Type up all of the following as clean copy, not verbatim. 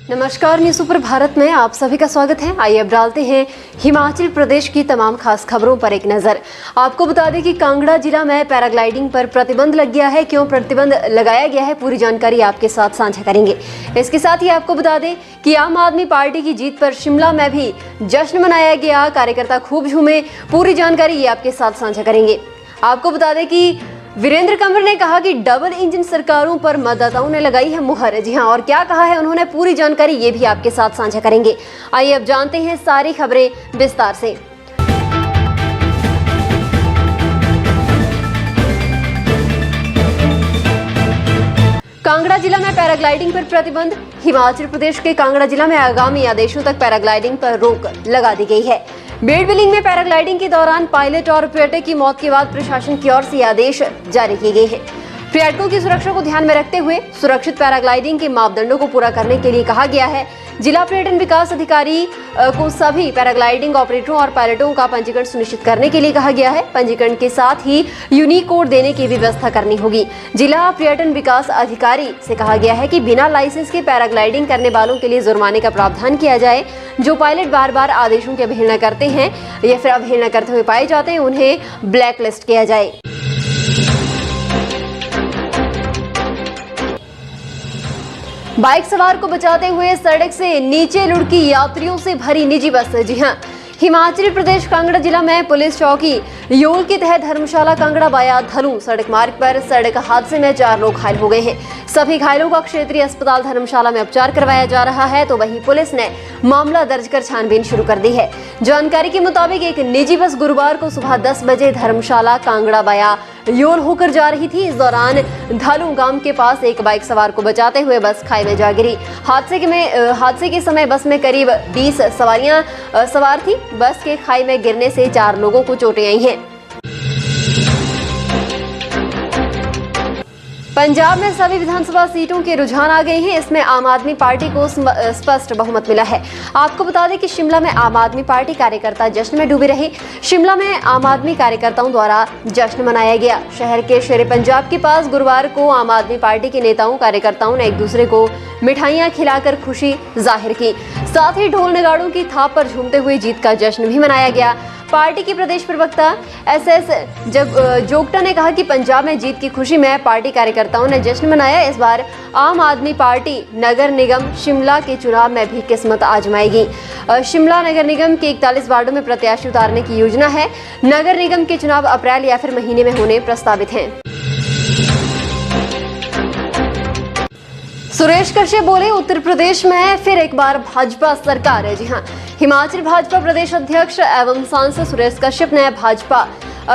नमस्कार, news super Bharat में आप सभी का स्वागत है। आइए अब डालते हैं हिमाचल प्रदेश की तमाम खास खबरों पर एक नजर। आपको बता दें कि कांगड़ा जिला में पैराग्लाइडिंग पर प्रतिबंध लग गया है। क्यों प्रतिबंध लगाया गया है, पूरी जानकारी आपके साथ साझा करेंगे। इसके साथ ही आपको बता दें कि आम आदमी पार्टी की जीत पर शिमला में भी जश्न मनाया गया, कार्यकर्ता खूब झूमे। पूरी जानकारी ये आपके साथ साझा करेंगे। आपको बता दें कि वीरेंद्र कंवर ने कहा कि डबल इंजन सरकारों पर मतदाताओं ने लगाई है मुहर। जी हां, और क्या कहा है उन्होंने, पूरी जानकारी ये भी आपके साथ साझा करेंगे। आइए अब जानते हैं सारी खबरें विस्तार से। कांगड़ा जिला में पैराग्लाइडिंग पर प्रतिबंध। हिमाचल प्रदेश के कांगड़ा जिला में आगामी आदेशों तक पैराग्लाइडिंग पर रोक लगा दी गई है। बेड़ बिलिंग में पैराग्लाइडिंग के दौरान पायलट और पर्यटक की मौत के बाद प्रशासन की ओर से आदेश जारी किए गए हैं। पर्यटकों की सुरक्षा को ध्यान में रखते हुए सुरक्षित पैराग्लाइडिंग के मापदंडों को पूरा करने के लिए कहा गया है। जिला पर्यटन विकास अधिकारी को सभी पैराग्लाइडिंग ऑपरेटरों और पायलटों का पंजीकरण सुनिश्चित करने के लिए कहा गया है। पंजीकरण के साथ ही यूनिक कोड देने की भी व्यवस्था करनी होगी। जिला पर्यटन विकास अधिकारी से कहा गया है कि बिना लाइसेंस के पैराग्लाइडिंग करने वालों के लिए जुर्माने का प्रावधान किया जाए। जो पायलट बार बार आदेशों की अवहेलना करते हैं या फिर अवहेलना करते हुए पाए जाते हैं, उन्हें ब्लैक लिस्ट किया जाए। बाइक सवार को बचाते हुए सड़क से नीचे लुढ़की यात्रियों से भरी निजी बस। जी हां, हिमाचल प्रदेश कांगड़ा जिला में पुलिस चौकी योल के तहत धर्मशाला कांगड़ा वाया धलू सड़क मार्ग पर सड़क हादसे में 4 लोग घायल हो गए हैं। सभी घायलों का क्षेत्रीय अस्पताल धर्मशाला में उपचार करवाया जा रहा है। तो वहीं पुलिस ने मामला दर्ज कर छानबीन शुरू कर दी है। जानकारी के मुताबिक एक निजी बस गुरुवार को सुबह 10 बजे धर्मशाला कांगड़ा वाया योल होकर जा रही थी। इस दौरान धालू गांव के पास एक बाइक सवार को बचाते हुए बस खाई में जा गिरी। हादसे के समय बस में करीब 20 सवारियां सवार थी। बस के खाई में गिरने से 4 लोगों को चोटें आई हैं। पंजाब में सभी विधानसभा सीटों के रुझान आ गए हैं। इसमें आम आदमी पार्टी को स्पष्ट बहुमत मिला है। आपको बता दें कि शिमला में आम आदमी पार्टी कार्यकर्ता जश्न में डूबे रहे। शिमला में आम आदमी कार्यकर्ताओं द्वारा जश्न मनाया गया। शहर के शेरे पंजाब के पास गुरुवार को आम आदमी पार्टी के नेताओं कार्यकर्ताओं ने एक दूसरे को मिठाइयां खिलाकर खुशी जाहिर की। साथ ही ढोल नगाड़ों की थाप पर झूमते हुए जीत का जश्न भी मनाया गया। पार्टी के प्रदेश प्रवक्ता SS जोगटा ने कहा कि पंजाब में जीत की खुशी में पार्टी कार्यकर्ताओं ने जश्न मनाया। इस बार आम आदमी पार्टी नगर निगम शिमला के चुनाव में भी किस्मत आजमाएगी। शिमला नगर निगम के 41 वार्डों में प्रत्याशी उतारने की योजना है। नगर निगम के चुनाव अप्रैल या फिर महीने में होने प्रस्तावित हैं। सुरेश कश्यप बोले, उत्तर प्रदेश में फिर एक बार भाजपा सरकार है। जी हां, हिमाचल भाजपा प्रदेश अध्यक्ष एवं सांसद सुरेश कश्यप ने भाजपा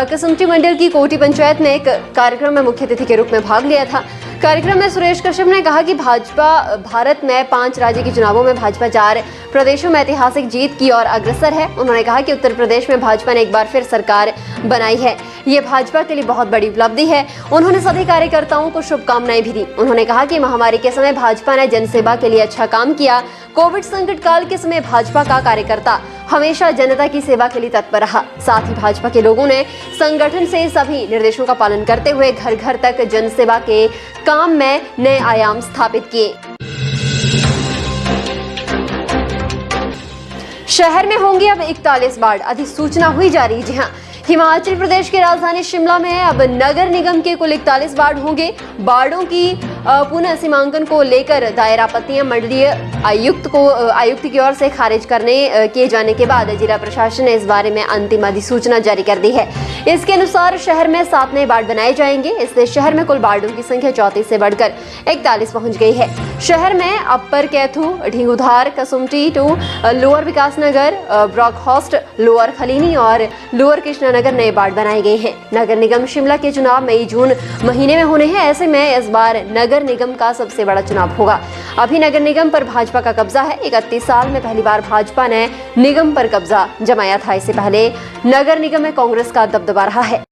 कसुम्पटी मंडल की कोटी पंचायत में एक कार्यक्रम में मुख्य अतिथि के रूप में भाग लिया था। कार्यक्रम में सुरेश कश्यप ने कहा कि भाजपा भारत में 5 राज्य के चुनावों में भाजपा 4 प्रदेशों में ऐतिहासिक जीत की ओर अग्रसर है। उन्होंने कहा कि उत्तर प्रदेश में भाजपा ने एक बार फिर सरकार बनाई है। ये भाजपा के लिए बहुत बड़ी उपलब्धि है। उन्होंने सभी कार्यकर्ताओं को शुभकामनाएं भी दी। उन्होंने कहा कि महामारी के समय भाजपा ने जनसेवा के लिए अच्छा काम किया। कोविड संकट काल के समय भाजपा का कार्यकर्ता हमेशा जनता की सेवा के लिए तत्पर रहा। साथ ही भाजपा के लोगों ने संगठन से सभी निर्देशों का पालन करते हुए घर घर तक जनसेवा के काम में नए आयाम स्थापित किए। शहर में होंगे अब 41 वार्ड, अधिसूचना हुई जारी। जी हां, हिमाचल प्रदेश की राजधानी शिमला में अब नगर निगम के कुल 41 वार्ड होंगे। वार्डों की पुनः सीमांकन को लेकर दायर आपत्तियां मंडलीय आयुक्त की ओर से खारिज किए जाने के बाद जिला प्रशासन ने इस बारे में अंतिम अधिसूचना जारी कर दी है। इसके अनुसार शहर में 7 नए वार्ड बनाए जाएंगे। इससे शहर में कुल वार्डों की संख्या 34 से बढ़कर 41 पहुंच गई है। शहर में upper Kaithu, Dhingudhar, Kasumpti to lower Vikasnagar, Brockhurst, lower Khalini और लोअर कृष्णानगर नए वार्ड बनाए गए हैं। नगर निगम शिमला के चुनाव मई जून महीने में होने हैं। ऐसे में इस बार नगर निगम का सबसे बड़ा चुनाव होगा। अभी नगर निगम पर भाजपा का कब्जा है। 31 साल में पहली बार भाजपा ने निगम पर कब्जा जमाया था। इससे पहले नगर निगम में कांग्रेस का दबदबा रहा है।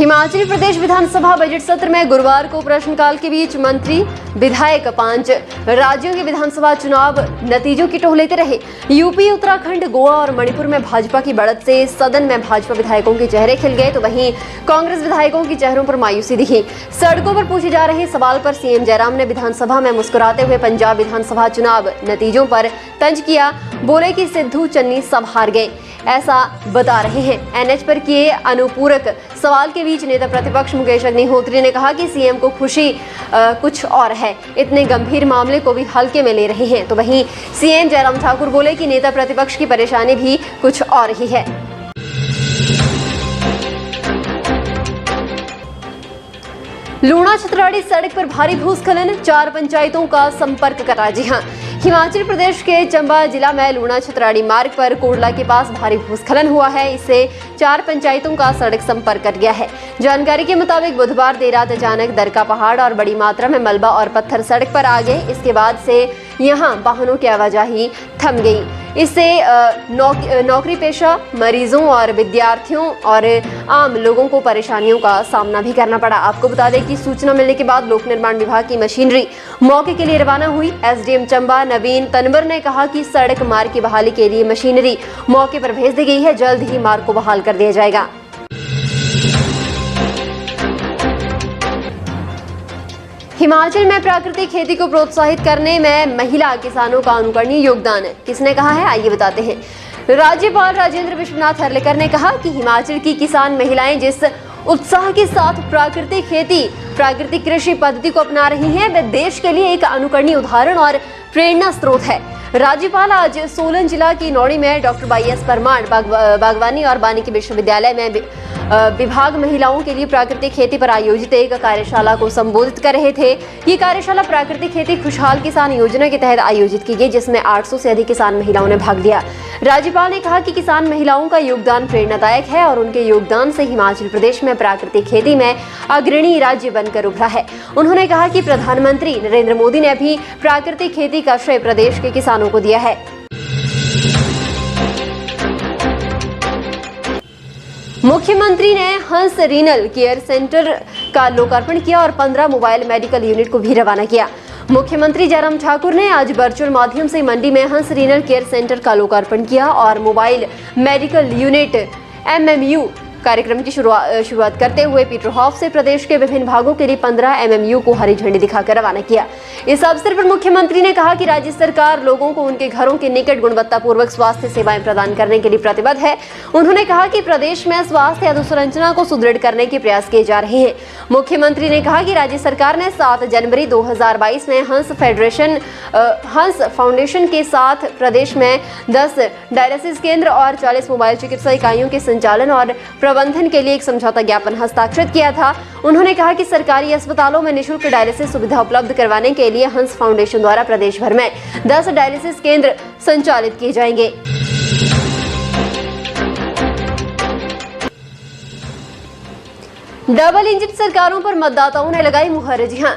हिमाचल प्रदेश विधानसभा बजट सत्र में गुरुवार को प्रश्नकाल के बीच मंत्री विधायक 5 राज्यों के विधानसभा चुनाव नतीजों की टोह लेते रहे। यूपी, उत्तराखंड, गोवा और मणिपुर में भाजपा की बढ़त से सदन में भाजपा विधायकों के चेहरे खिल गए, तो वहीं कांग्रेस विधायकों के चेहरों पर मायूसी दिखी। सड़कों पर पूछे जा रहे सवाल पर सीएम जयराम ने विधानसभा में मुस्कुराते हुए पंजाब विधानसभा चुनाव नतीजों पर तंज किया। बोले कि सिद्धू चन्नी सब हार गए, ऐसा बता रहे हैं। एनएच पर किए अनुपूरक सवाल के बीच नेता प्रतिपक्ष मुकेश अग्निहोत्री ने कहा कि सीएम को खुशी कुछ और है, इतने गंभीर मामले को भी हल्के में ले रहे हैं। तो वहीं सीएम जयराम ठाकुर बोले कि नेता प्रतिपक्ष की परेशानी भी कुछ और ही है। लूणा छतराड़ी सड़क पर भारी भूस्खलन, 4 पंचायतों का संपर्क करा। जी हां, हिमाचल प्रदेश के चंबा जिला में लूणा छतराड़ी मार्ग पर कोडला के पास भारी भूस्खलन हुआ है। इससे 4 पंचायतों का सड़क संपर्क कट गया है। जानकारी के मुताबिक बुधवार देर रात अचानक दरका पहाड़ और बड़ी मात्रा में मलबा और पत्थर सड़क पर आ गए। इसके बाद से यहां वाहनों की आवाजाही थम गई। इससे नौकरी पेशा, मरीजों और विद्यार्थियों और आम लोगों को परेशानियों का सामना भी करना पड़ा। आपको बता दें कि सूचना मिलने के बाद लोक निर्माण विभाग की मशीनरी मौके के लिए रवाना हुई। एसडीएम चंबा नवीन तनवर ने कहा कि सड़क मार्ग की बहाली के लिए मशीनरी मौके पर भेज दी गई है, जल्द ही मार्ग को बहाल कर दिया जाएगा। हिमाचल में प्राकृतिक खेती को प्रोत्साहित करने में महिला किसानों का अनुकरणीय योगदान, किसने कहा है, आइए बताते हैं। राज्यपाल राजेंद्र विश्वनाथ हर्लेकर ने कहा कि हिमाचल की किसान महिलाएं जिस उत्साह के साथ प्राकृतिक कृषि पद्धति को अपना रही हैं, वह देश के लिए एक अनुकरणीय उदाहरण और प्रेरणा स्रोत है। राज्यपाल आज सोलन जिला की नौड़ी में डॉक्टर YS परमार बागवानी और वानिकी विश्वविद्यालय में विभाग महिलाओं के लिए प्राकृतिक खेती पर आयोजित एक कार्यशाला को संबोधित कर रहे थे। ये कार्यशाला प्राकृतिक खेती खुशहाल किसान योजना के तहत आयोजित की गई, जिसमें 800 से अधिक किसान महिलाओं ने भाग लिया। राज्यपाल ने कहा कि किसान महिलाओं का योगदान प्रेरणादायक है और उनके योगदान से हिमाचल प्रदेश में प्राकृतिक खेती में अग्रणी राज्य बनकर उभरा है। उन्होंने कहा कि प्रधानमंत्री नरेंद्र मोदी ने भी प्राकृतिक खेती का श्रेय प्रदेश के किसानों को दिया है। मुख्यमंत्री ने हंस रीनल केयर सेंटर का लोकार्पण किया और 15 मोबाइल मेडिकल यूनिट को भी रवाना किया। मुख्यमंत्री जयराम ठाकुर ने आज वर्चुअल माध्यम से मंडी में हंस रीनल केयर सेंटर का लोकार्पण किया और मोबाइल मेडिकल यूनिट MMU कार्यक्रम की शुरुआत करते हुए पीटरहॉफ से प्रदेश के विभिन्न भागों के लिए 15 MMU को हरी झंडी दिखाकर रवाना किया। इस अवसर पर मुख्यमंत्री ने कहा कि राज्य सरकार लोगों को उनके घरों के निकट गुणवत्तापूर्वक स्वास्थ्य सेवाएं प्रदान करने के लिए प्रतिबद्ध है। उन्होंने कहा कि प्रदेश में स्वास्थ्य अधोसंरचना को सुदृढ़ करने के प्रयास किए जा रहे हैं। मुख्यमंत्री ने कहा कि राज्य सरकार ने 7 जनवरी 2022 में हंस फाउंडेशन के साथ प्रदेश में 10 डायलिसिस केंद्र और 40 मोबाइल चिकित्सा इकाइयों के संचालन और प्रबंधन के लिए एक समझौता ज्ञापन हस्ताक्षरित किया था। उन्होंने कहा कि सरकारी अस्पतालों में निःशुल्क डायलिसिस सुविधा उपलब्ध करवाने के लिए हंस फाउंडेशन द्वारा प्रदेश भर में 10 डायलिसिस केंद्र संचालित किए जाएंगे। डबल इंजन सरकारों पर मतदाताओं ने लगाई मुहर। जी हां,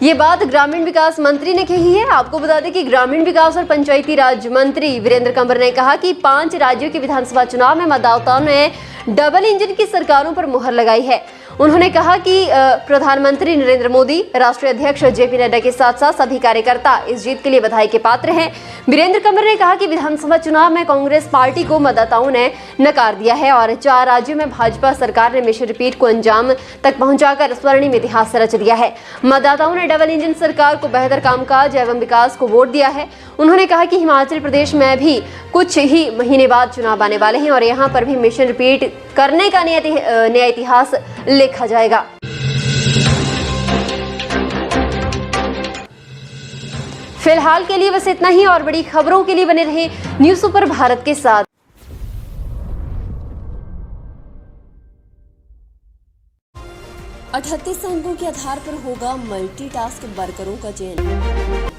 ये बात ग्रामीण विकास मंत्री ने कही है। आपको बता दें कि ग्रामीण विकास और पंचायती राज मंत्री वीरेंद्र कंवर ने कहा कि 5 राज्यों के विधानसभा चुनाव में मतदाताओं ने डबल इंजन की सरकारों पर मुहर लगाई है। उन्होंने कहा कि प्रधानमंत्री नरेंद्र मोदी, राष्ट्रीय अध्यक्ष JP नड्डा के साथ साथ सभी कार्यकर्ता इस जीत के लिए बधाई के पात्र हैं। वीरेंद्र कंवर ने कहा कि विधानसभा चुनाव में कांग्रेस पार्टी को मतदाताओं ने नकार दिया है और 4 राज्यों में भाजपा सरकार ने मिशन रिपीट को अंजाम तक पहुंचाकर स्वर्णिम इतिहास रच दिया है। मतदाताओं ने डबल इंजन सरकार को बेहतर कामकाज एवं विकास को वोट दिया है। उन्होंने कहा कि हिमाचल प्रदेश में भी कुछ ही महीने बाद चुनाव आने वाले हैं और यहाँ पर भी मिशन रिपीट करने का नया इतिहास लिखा जाएगा। फिलहाल के लिए बस इतना ही और बड़ी खबरों के लिए बने रहे न्यूज़ सुपर भारत के साथ। 38 अंकों के आधार पर होगा मल्टीटास्क वर्करों का चयन।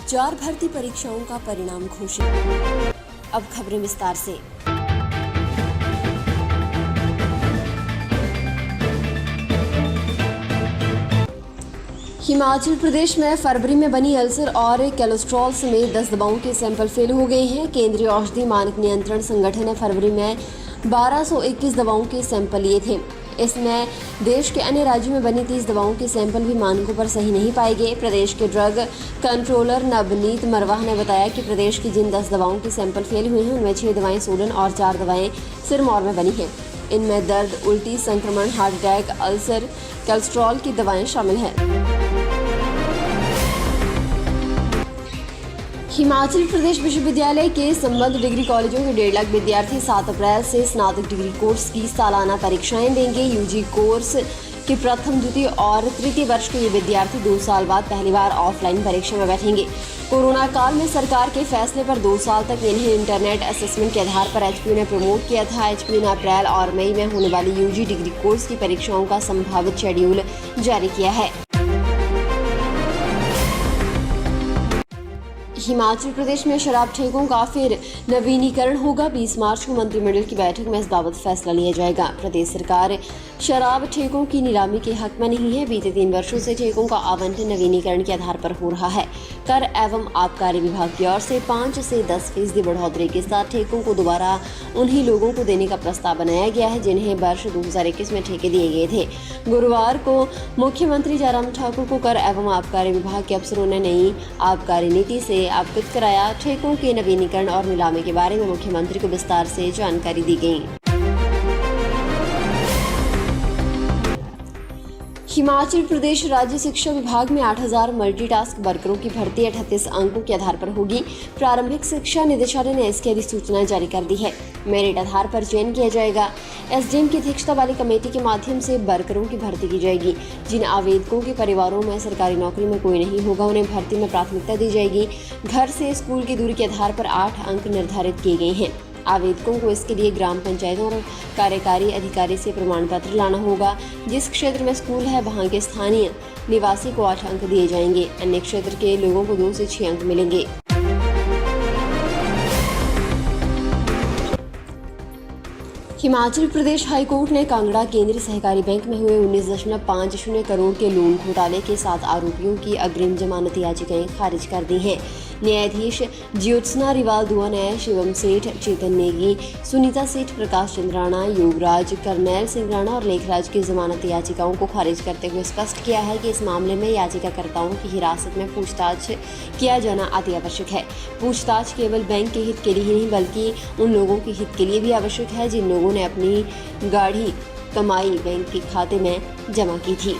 4 भर्ती परीक्षाओं का परिणाम घोषित। अब खबरें विस्तार से। हिमाचल प्रदेश में फरवरी में बनी अल्सर और कोलेस्ट्रॉल समेत 10 दवाओं के सैंपल फेल हो गए हैं। केंद्रीय औषधि मानक नियंत्रण संगठन ने फरवरी में 1221 दवाओं के सैंपल लिए थे। इसमें देश के अन्य राज्यों में बनी 30 दवाओं के सैंपल भी मानकों पर सही नहीं पाए गए। प्रदेश के ड्रग कंट्रोलर नवनीत मरवाह ने बताया कि प्रदेश की जिन 10 दवाओं के सैंपल फेल हुए हैं उनमें 6 दवाएं सोलन और 4 दवाएं सिरमौर में बनी हैं। इनमें दर्द, उल्टी, संक्रमण, हार्ट अटैक, अल्सर, कोलेस्ट्रॉल की दवाएं शामिल हैं। हिमाचल प्रदेश विश्वविद्यालय के संबद्ध डिग्री कॉलेजों के 1.5 लाख विद्यार्थी 7 अप्रैल से स्नातक डिग्री कोर्स की सालाना परीक्षाएं देंगे। यूजी कोर्स के प्रथम, द्वितीय और तृतीय वर्ष के ये विद्यार्थी 2 साल बाद पहली बार ऑफलाइन परीक्षा में बैठेंगे। कोरोना काल में सरकार के फैसले पर 2 साल तक इन्हें इंटरनेट असेसमेंट के आधार पर एचपीयू ने प्रमोट किया था। एचपीयू ने अप्रैल और मई में होने वाली यूजी डिग्री कोर्स की परीक्षाओं का संभावित शेड्यूल जारी किया है। हिमाचल प्रदेश में शराब ठेकों का फिर नवीनीकरण होगा। 20 मार्च को मंत्रिमंडल की बैठक में इस बाबत फैसला लिया जाएगा। प्रदेश सरकार शराब ठेकों की नीलामी के हक में नहीं है। बीते 3 वर्षों से ठेकों का आवंटन नवीनीकरण के आधार पर हो रहा है। कर एवं आबकारी विभाग की ओर से 5 से 10% बढ़ोतरी के साथ ठेकों को दोबारा उन्हीं लोगों को देने का प्रस्ताव बनाया गया है जिन्हें वर्ष 2021 में ठेके दिए गए थे। गुरुवार को मुख्यमंत्री जयराम ठाकुर को कर एवं आबकारी विभाग के अफसरों ने नई आबकारी नीति से अवगत कराया। ठेकों के नवीनीकरण और नीलामी के बारे में मुख्यमंत्री को विस्तार से जानकारी दी गई। हिमाचल प्रदेश राज्य शिक्षा विभाग में 8000 मल्टीटास्क वर्करों की भर्ती 38 अंकों के आधार पर होगी। प्रारंभिक शिक्षा निदेशालय ने इसकी अधिसूचना जारी कर दी है। मेरिट आधार पर चयन किया जाएगा। एसडीएम की अध्यक्षता वाली कमेटी के माध्यम से वर्करों की भर्ती की जाएगी। जिन आवेदकों के परिवारों में सरकारी नौकरी में कोई नहीं होगा उन्हें भर्ती में प्राथमिकता दी जाएगी। घर से स्कूल की दूरी के आधार पर 8 अंक निर्धारित किए गए हैं। आवेदकों को इसके लिए ग्राम पंचायतों और कार्यकारी अधिकारी से प्रमाण पत्र लाना होगा। जिस क्षेत्र में स्कूल है वहां के स्थानीय निवासी को 8 अंक दिए जाएंगे। अन्य क्षेत्र के लोगों को 2 से 6 अंक मिलेंगे। हिमाचल प्रदेश हाईकोर्ट ने कांगड़ा केंद्रीय सहकारी बैंक में हुए 19.50 करोड़ के लोन घोटाले के 7 आरोपियों की अग्रिम जमानत याचिकाएं खारिज कर दी हैं। न्यायाधीश ज्योत्सना रिवाल दुआ ने शिवम सेठ, चेतन नेगी, सुनीता सेठ, प्रकाश चंद्र राणा, योगराज, करनैल सिंह राणा और लेखराज की जमानत याचिकाओं को खारिज करते हुए स्पष्ट किया है कि इस मामले में याचिकाकर्ताओं की हिरासत में पूछताछ किया जाना अति आवश्यक है। पूछताछ केवल बैंक के हित के लिए ही नहीं बल्कि उन लोगों के हित के लिए भी आवश्यक है जिन लोगों ने अपनी गाढ़ी कमाई बैंक के खाते में जमा की थी।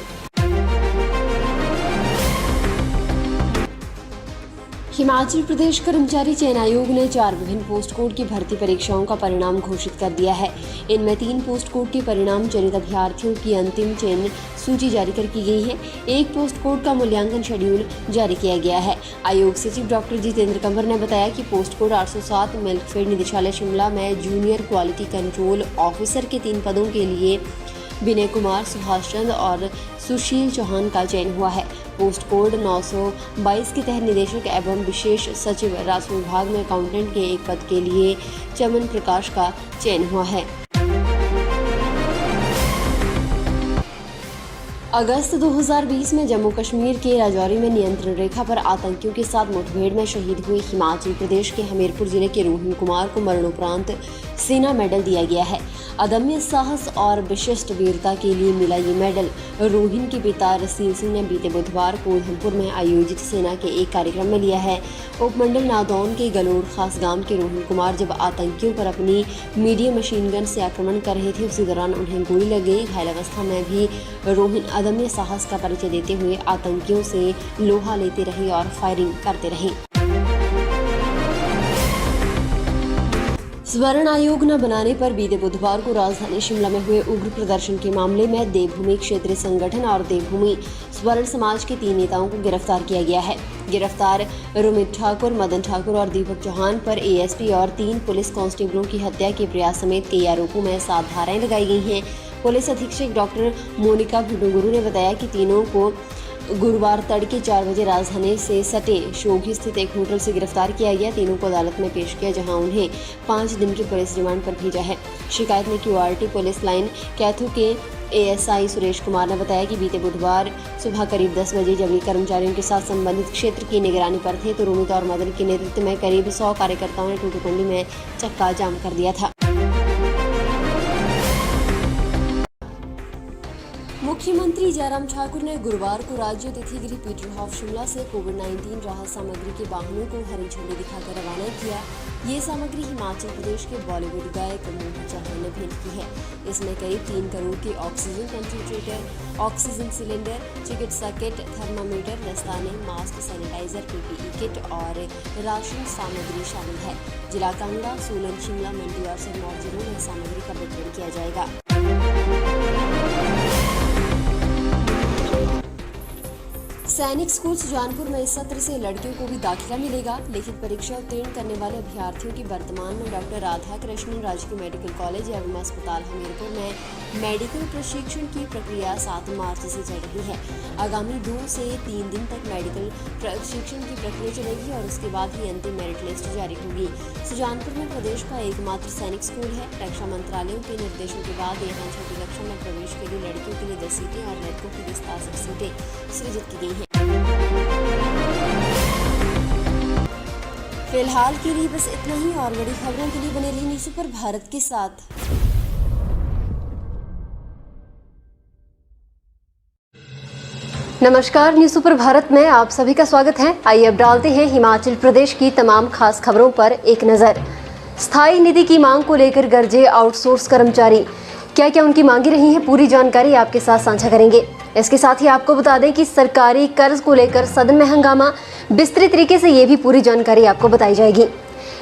हिमाचल प्रदेश कर्मचारी चयन आयोग ने 4 विभिन्न पोस्ट कोड की भर्ती परीक्षाओं का परिणाम घोषित कर दिया है। इनमें 3 पोस्ट कोड के परिणाम चयनित अभ्यर्थियों की अंतिम चयन सूची जारी कर की गई है। 1 पोस्ट कोड का मूल्यांकन शेड्यूल जारी किया गया है। आयोग सचिव डॉक्टर जितेंद्र कंवर ने बताया कि पोस्ट कोड 807 मिल्कफेड निदेशालय शिमला में जूनियर क्वालिटी कंट्रोल ऑफिसर के 3 पदों के लिए विनय कुमार, सुभाष चंद और सुशील चौहान का चयन हुआ है। पोस्ट कोड 922 के तहत निदेशक एवं विशेष सचिव राजस्व विभाग में अकाउंटेंट के 1 पद के लिए चमन प्रकाश का चयन हुआ है। अगस्त 2020 में जम्मू कश्मीर के राजौरी में नियंत्रण रेखा पर आतंकियों के साथ मुठभेड़ में शहीद हुए हिमाचल प्रदेश के हमीरपुर जिले के रोहिन कुमार को मरणोपरांत सेना मेडल दिया गया है। अदम्य साहस और विशिष्ट वीरता के लिए मिला ये मेडल रोहिन के पिता रसील सिंह ने बीते बुधवार को उधमपुर में आयोजित सेना के एक कार्यक्रम में लिया है। उपमंडल नादौन के गलोड़ खास गांव के रोहिन कुमार जब आतंकियों पर अपनी मीडियम मशीन गन से आक्रमण कर रहे थे उसी दौरान उन्हें गोली लग गई। घायल अवस्था में भी रोहिन अदम्य साहस का परिचय देते हुए आतंकियों से लोहा लेते रहे और फायरिंग करते रहे। स्वर्ण आयोग न बनाने पर बीते बुधवार को राजधानी शिमला में हुए उग्र प्रदर्शन के मामले में देवभूमि क्षेत्रीय संगठन और देवभूमि स्वर्ण समाज के 3 नेताओं को गिरफ्तार किया गया है। गिरफ्तार रोमित ठाकुर, मदन ठाकुर और दीपक चौहान पर एएसपी और 3 पुलिस कांस्टेबलों की हत्या के प्रयास समेत कई आरोपों में 7 धाराएं लगाई गई हैं। पुलिस अधीक्षक डॉक्टर मोनिका भुडुगुरु ने बताया कि तीनों को गुरुवार तड़के 4 बजे राजधानी से सटे शोघी स्थित एक होटल से गिरफ्तार किया गया। तीनों को अदालत में पेश किया जहां उन्हें 5 दिन की पुलिस रिमांड पर भेजा है। शिकायत में क्यूआरटी पुलिस लाइन कैथू के एएसआई सुरेश कुमार ने बताया कि बीते बुधवार सुबह करीब 10 बजे जब ये कर्मचारियों के साथ संबंधित क्षेत्र की निगरानी पर थे तो रोमित और मदन के नेतृत्व में करीब 100 कार्यकर्ताओं ने टूटूकुंडी में चक्का जाम कर दिया था। मुख्यमंत्री जयराम ठाकुर ने गुरुवार को राज्य अतिथि गृह पीटरहॉफ शिमला से कोविड-19 राहत सामग्री के वाहनों को हरी झंडी दिखाकर रवाना किया। ये सामग्री हिमाचल प्रदेश के बॉलीवुड गायक मोहन चौहान ने भेंट की है। इसमें करीब 3 करोड़ के ऑक्सीजन कंसंट्रेटर, ऑक्सीजन सिलेंडर, चिकित्सा किट, थर्मामीटर, दस्ताने, मास्क, सैनिटाइजर, पीपीई किट और राशन सामग्री शामिल है। जिला कांगड़ा, सोलन, शिमला, मंडी और सिरमौर जिलों में सामग्री का वितरण किया जाएगा। सैनिक स्कूल सुजानपुर में इस सत्र से लड़कियों को भी दाखिला मिलेगा। लिखित परीक्षा उत्तीर्ण करने वाले अभ्यर्थियों की वर्तमान में डॉक्टर राधा कृष्णन राजकीय मेडिकल कॉलेज एवं अस्पताल हमीरपुर में मेडिकल प्रशिक्षण की प्रक्रिया 7 मार्च से चल रही है। आगामी 2 से 3 दिन तक मेडिकल प्रशिक्षण की प्रक्रिया चलेगी और उसके बाद ही अंतिम मेरिट लिस्ट जारी होगी। सुजानपुर में प्रदेश का एकमात्र सैनिक स्कूल है। रक्षा मंत्रालय के निर्देशों के बाद यहाँ छठी कक्षा में प्रवेश के लिए लड़कियों के लिए 10 सीटें और लड़कों के लिए 67 सीटें सृजित की गई हैं। फिलहाल के लिए बस इतना ही और बड़ी खबरों के लिए बने रहिए न्यूज़ सुपर भारत के साथ। नमस्कार, न्यूज़ सुपर भारत में आप सभी का स्वागत है। आइए अब डालते हैं हिमाचल प्रदेश की तमाम खास खबरों पर एक नजर। स्थायी निधि की मांग को लेकर गरजे आउटसोर्स कर्मचारी, क्या क्या उनकी मांगी रही है, पूरी जानकारी आपके साथ साझा करेंगे। इसके साथ ही आपको बता दें कि सरकारी कर्ज को लेकर सदन में हंगामा, विस्तृत तरीके से ये भी पूरी जानकारी आपको बताई जाएगी।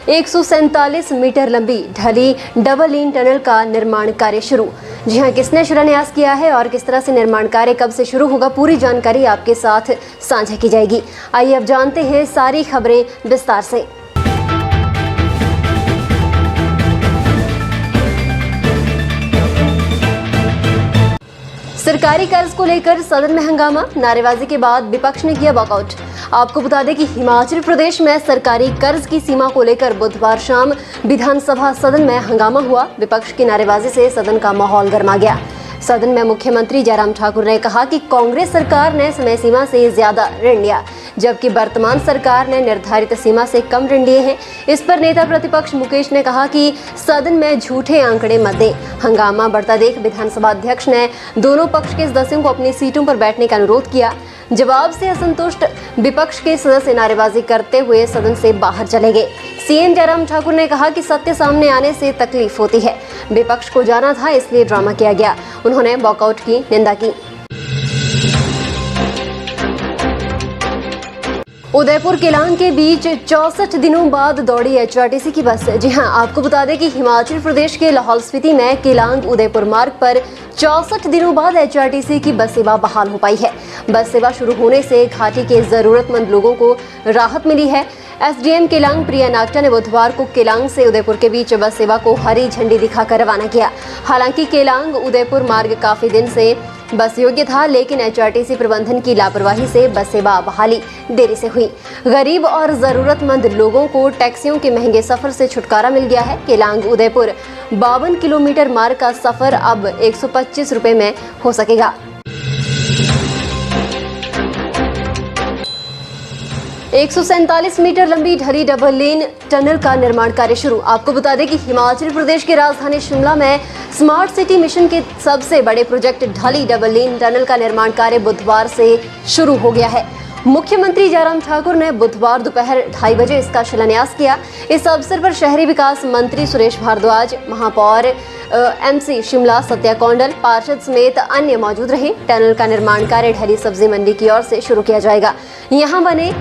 147 मीटर लंबी ढली डबल लेन टनल का निर्माण कार्य शुरू। जी हां, किसने शिलान्यास किया है और किस तरह से निर्माण कार्य कब से शुरू होगा, पूरी जानकारी आपके साथ साझा की जाएगी। आइए अब जानते हैं सारी खबरें विस्तार से। सरकारी कर्ज को लेकर सदन में हंगामा, नारेबाजी के बाद विपक्ष ने किया वॉकआउट। आपको बता दें कि हिमाचल प्रदेश में सरकारी कर्ज की सीमा को लेकर बुधवार शाम विधानसभा सदन में हंगामा हुआ। विपक्ष की नारेबाजी से सदन का माहौल गर्मा गया। सदन में मुख्यमंत्री जयराम ठाकुर ने कहा कि कांग्रेस सरकार ने समय सीमा से ज्यादा ऋण लिया, जबकि वर्तमान सरकार ने निर्धारित सीमा से कम ऋण लिए हैं। इस पर नेता प्रतिपक्ष मुकेश ने कहा कि सदन में झूठे आंकड़े मत दें। हंगामा बढ़ता देख विधानसभा अध्यक्ष ने दोनों पक्ष के सदस्यों को अपनी सीटों पर बैठने का अनुरोध किया। जवाब से असंतुष्ट विपक्ष के सदस्य नारेबाजी करते हुए सदन से बाहर चले गए। सीएम जयराम ठाकुर ने कहा कि सत्य सामने आने से तकलीफ होती है, विपक्ष को जाना था इसलिए ड्रामा किया गया। उन्होंने वॉकआउट की निंदा की। उदयपुर केलांग के बीच 64 दिनों बाद दौड़ी एचआरटीसी की बस। जी हां, आपको बता दें कि हिमाचल प्रदेश के लाहौल स्पीति में केलांग उदयपुर मार्ग पर 64 दिनों बाद एचआरटीसी की बस सेवा बहाल हो पाई है। बस सेवा शुरू होने से घाटी के जरूरतमंद लोगों को राहत मिली है। एसडीएम केलांग प्रिया नागटा ने बुधवार को केलांग से उदयपुर के बीच बस सेवा को हरी झंडी दिखाकर रवाना किया। हालांकि केलांग उदयपुर मार्ग काफी दिन से बस योग्य था, लेकिन एचआरटीसी प्रबंधन की लापरवाही से बस सेवा बहाली देरी से हुई। गरीब और जरूरतमंद लोगों को टैक्सियों के महंगे सफर से छुटकारा मिल गया है। केलांग उदयपुर 52 किलोमीटर मार्ग का सफर अब 125 रुपए में हो सकेगा। 147 मीटर लंबी ढली डबल लेन टनल का निर्माण कार्य शुरू। आपको बता दें कि हिमाचल प्रदेश की राजधानी शिमला में स्मार्ट सिटी मिशन के सबसे बड़े प्रोजेक्ट ढली डबल लेन टनल का निर्माण कार्य बुधवार से शुरू हो गया है। मुख्यमंत्री जयराम ठाकुर ने बुधवार दोपहर 2:30 बजे इसका शिलान्यास किया। इस अवसर पर शहरी विकास मंत्री सुरेश भारद्वाज, महापौर एमसी शिमला सत्या कौंडल, पार्षद समेत अन्य मौजूद रहे। टनल का निर्माण कार्य ढली सब्जी मंडी की ओर से शुरू किया जाएगा। यहां बने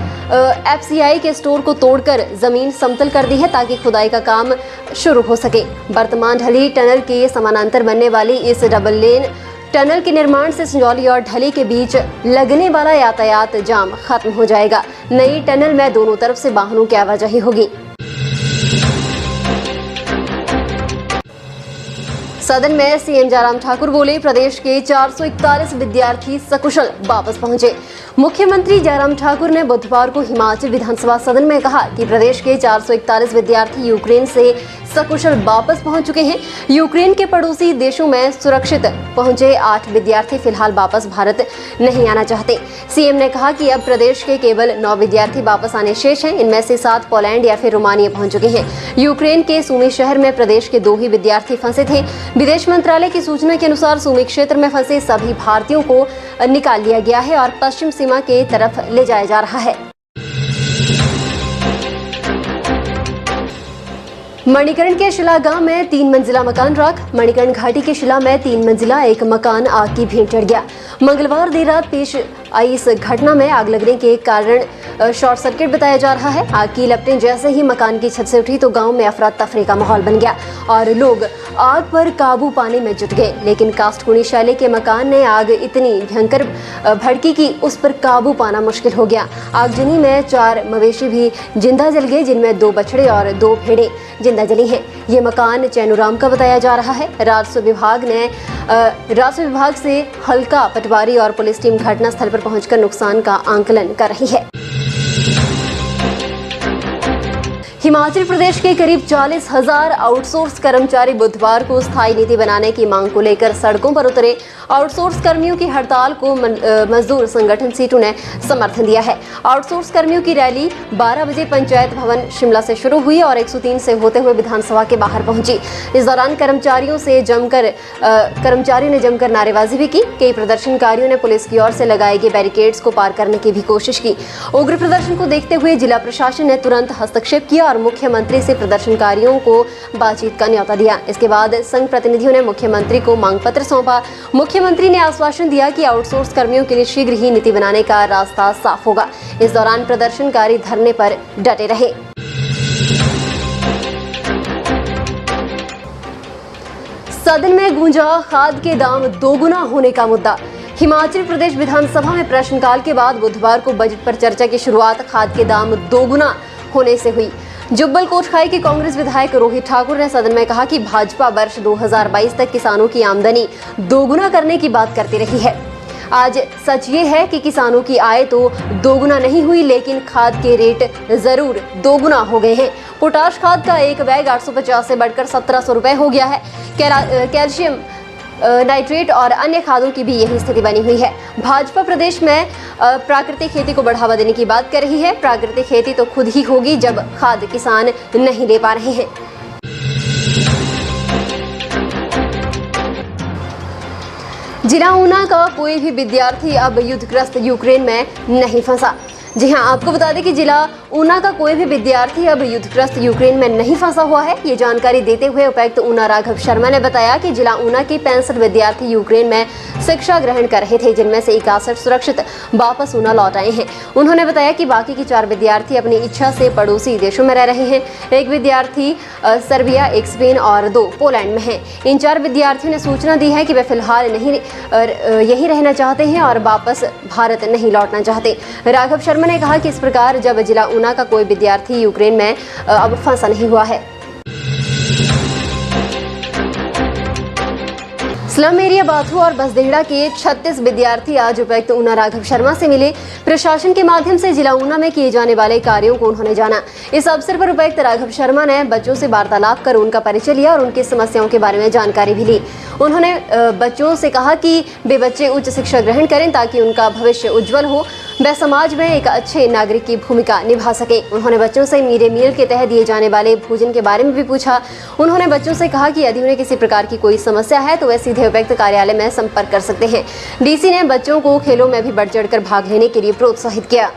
एफसीआई के स्टोर को तोड़कर जमीन समतल कर दी है ताकि खुदाई का काम शुरू हो सके। वर्तमान ढली टनल के समानांतर बनने वाली इस डबल लेन टनल के निर्माण से संजौली और ढली के बीच लगने वाला यातायात जाम खत्म हो जाएगा। नई टनल में दोनों तरफ से वाहनों की आवाजाही होगी। सदन में सीएम जयराम ठाकुर बोले, प्रदेश के 441 विद्यार्थी सकुशल वापस पहुंचे। मुख्यमंत्री जयराम ठाकुर ने बुधवार को हिमाचल विधानसभा सदन में कहा कि प्रदेश के 441 विद्यार्थी यूक्रेन से सकुशल वापस पहुंच चुके हैं। यूक्रेन के पड़ोसी देशों में सुरक्षित पहुंचे 8 विद्यार्थी फिलहाल वापस भारत नहीं आना चाहते। सीएम ने कहा कि अब प्रदेश के केवल 9 विद्यार्थी वापस आने शेष हैं। इनमें से 7 पोलैंड या फिर रोमानिया पहुंच चुके हैं। यूक्रेन के सूमी शहर में प्रदेश के 2 ही विद्यार्थी फंसे थे। विदेश मंत्रालय की सूचना के अनुसार सूमी क्षेत्र में फंसे सभी भारतीयों को निकाल लिया गया है और पश्चिम सीमा के तरफ ले जाया जा रहा है। मणिकर्ण के शिला गांव में 3 मंजिला मकान राख। मणिकर्ण घाटी के शिला में 3 मंजिला एक मकान आग की भेंट चढ़ गया। मंगलवार देर रात पेश आई इस घटना में आग लगने के कारण शॉर्ट सर्किट बताया जा रहा है। आग की लपटें जैसे ही मकान की छत से उठी तो गांव में अफरा तफरी का माहौल बन गया और लोग आग पर काबू पाने में जुट गए। लेकिन कास्टकुणी शैली के मकान ने आग इतनी भयंकर भड़की कि उस पर काबू पाना मुश्किल हो गया। आगजनी में 4 मवेशी भी जिंदा जल गए, जिनमें 2 बछड़े और 2 भेड़ें जिंदा जली हैं। ये मकान चैनुराम का बताया जा रहा है। राजस्व विभाग से हल्का पटवारी और पुलिस टीम घटनास्थल पर पहुंचकर नुकसान का आंकलन कर रही है। हिमाचल प्रदेश के करीब 40,000 आउटसोर्स कर्मचारी बुधवार को स्थायी नीति बनाने की मांग को लेकर सड़कों पर उतरे। आउटसोर्स कर्मियों की हड़ताल को मजदूर संगठन सीटू ने समर्थन दिया है। आउटसोर्स कर्मियों की रैली 12 बजे पंचायत भवन शिमला से शुरू हुई और 103 से होते हुए विधानसभा के बाहर पहुंची। इस दौरान कर्मचारियों ने जमकर नारेबाजी भी की। कई प्रदर्शनकारियों ने पुलिस की ओर से लगाए गए बैरिकेड्स को पार करने की भी कोशिश की। उग्र प्रदर्शन को देखते हुए जिला प्रशासन ने तुरंत हस्तक्षेप किया और मुख्यमंत्री से प्रदर्शनकारियों को बातचीत का न्योता दिया। इसके बाद संघ प्रतिनिधियों ने मुख्यमंत्री को मांग पत्र सौंपा। मुख्यमंत्री ने आश्वासन दिया कि आउटसोर्स कर्मियों के लिए शीघ्र ही नीति बनाने का रास्ता साफ होगा। इस दौरान प्रदर्शनकारी धरने पर डटे रहे। सदन में गूंजा खाद के दाम दोगुना होने का मुद्दा। हिमाचल प्रदेश विधानसभा में प्रश्नकाल के बाद बुधवार को बजट पर चर्चा की शुरुआत खाद के दाम दोगुना होने से हुई। जुब्बल कोटखाई के कांग्रेस विधायक रोहित ठाकुर ने सदन में कहा कि भाजपा वर्ष 2022 तक किसानों की आमदनी दोगुना करने की बात करती रही है। आज सच ये है कि किसानों की आय तो दोगुना नहीं हुई, लेकिन खाद के रेट जरूर दोगुना हो गए हैं। पोटाश खाद का एक बैग 850 से बढ़कर 1700 रुपए हो गया है। कैल्शियम नाइट्रेट और अन्य खादों की भी यही स्थिति बनी हुई है। भाजपा प्रदेश में प्राकृतिक खेती को बढ़ावा देने की बात कर रही है। प्राकृतिक खेती तो खुद ही होगी जब खाद किसान नहीं ले पा रहे हैं। जिला ऊना का कोई भी विद्यार्थी अब युद्धग्रस्त यूक्रेन में नहीं फंसा। जी हां, आपको बता दें कि जिला ऊना का कोई भी विद्यार्थी अब युद्धग्रस्त यूक्रेन में नहीं फंसा हुआ है। ये जानकारी देते हुए उपायुक्त ऊना राघव शर्मा ने बताया कि जिला ऊना के 65 विद्यार्थी यूक्रेन में शिक्षा ग्रहण कर रहे थे, जिनमें से 61 सुरक्षित वापस ऊना लौट आए हैं। उन्होंने बताया कि बाकी के 4 विद्यार्थी अपनी इच्छा से पड़ोसी देशों में रह रहे हैं। एक विद्यार्थी सर्बिया, एक स्पेन और 2 पोलैंड में हैं। इन 4 विद्यार्थियों ने सूचना दी है कि वे फिलहाल यही रहना चाहते हैं और वापस भारत नहीं लौटना चाहते। राघव शर्मा ने कहा कि इस प्रकार जब जिला ऊना का कोई विद्यार्थी यूक्रेन में अब फंसा नहीं हुआ है। स्लम एरिया बाथू और बसदेहड़ा के 36 विद्यार्थी आज उपायुक्त ऊना राघव शर्मा से मिले। प्रशासन के माध्यम से जिला ऊना में किए जाने वाले कार्यों को उन्होंने जाना। इस अवसर पर उपायुक्त राघव शर्मा ने बच्चों से वार्तालाप कर उनका परिचय लिया और उनकी समस्याओं के बारे में जानकारी भी ली। उन्होंने बच्चों से कहा कि वे बच्चे उच्च शिक्षा ग्रहण करें ताकि उनका भविष्य उज्जवल हो, वे समाज में एक अच्छे नागरिक की भूमिका निभा सके। उन्होंने बच्चों से मिड डे मील के तहत दिए जाने वाले भोजन के बारे में भी पूछा। उन्होंने बच्चों से कहा कि यदि उन्हें किसी प्रकार की कोई समस्या है तो वे सीधे उपायुक्त कार्यालय में संपर्क कर सकते हैं। डीसी ने बच्चों को खेलों में भी बढ़ चढ़कर भाग लेने के लिए प्रोत्साहित किया।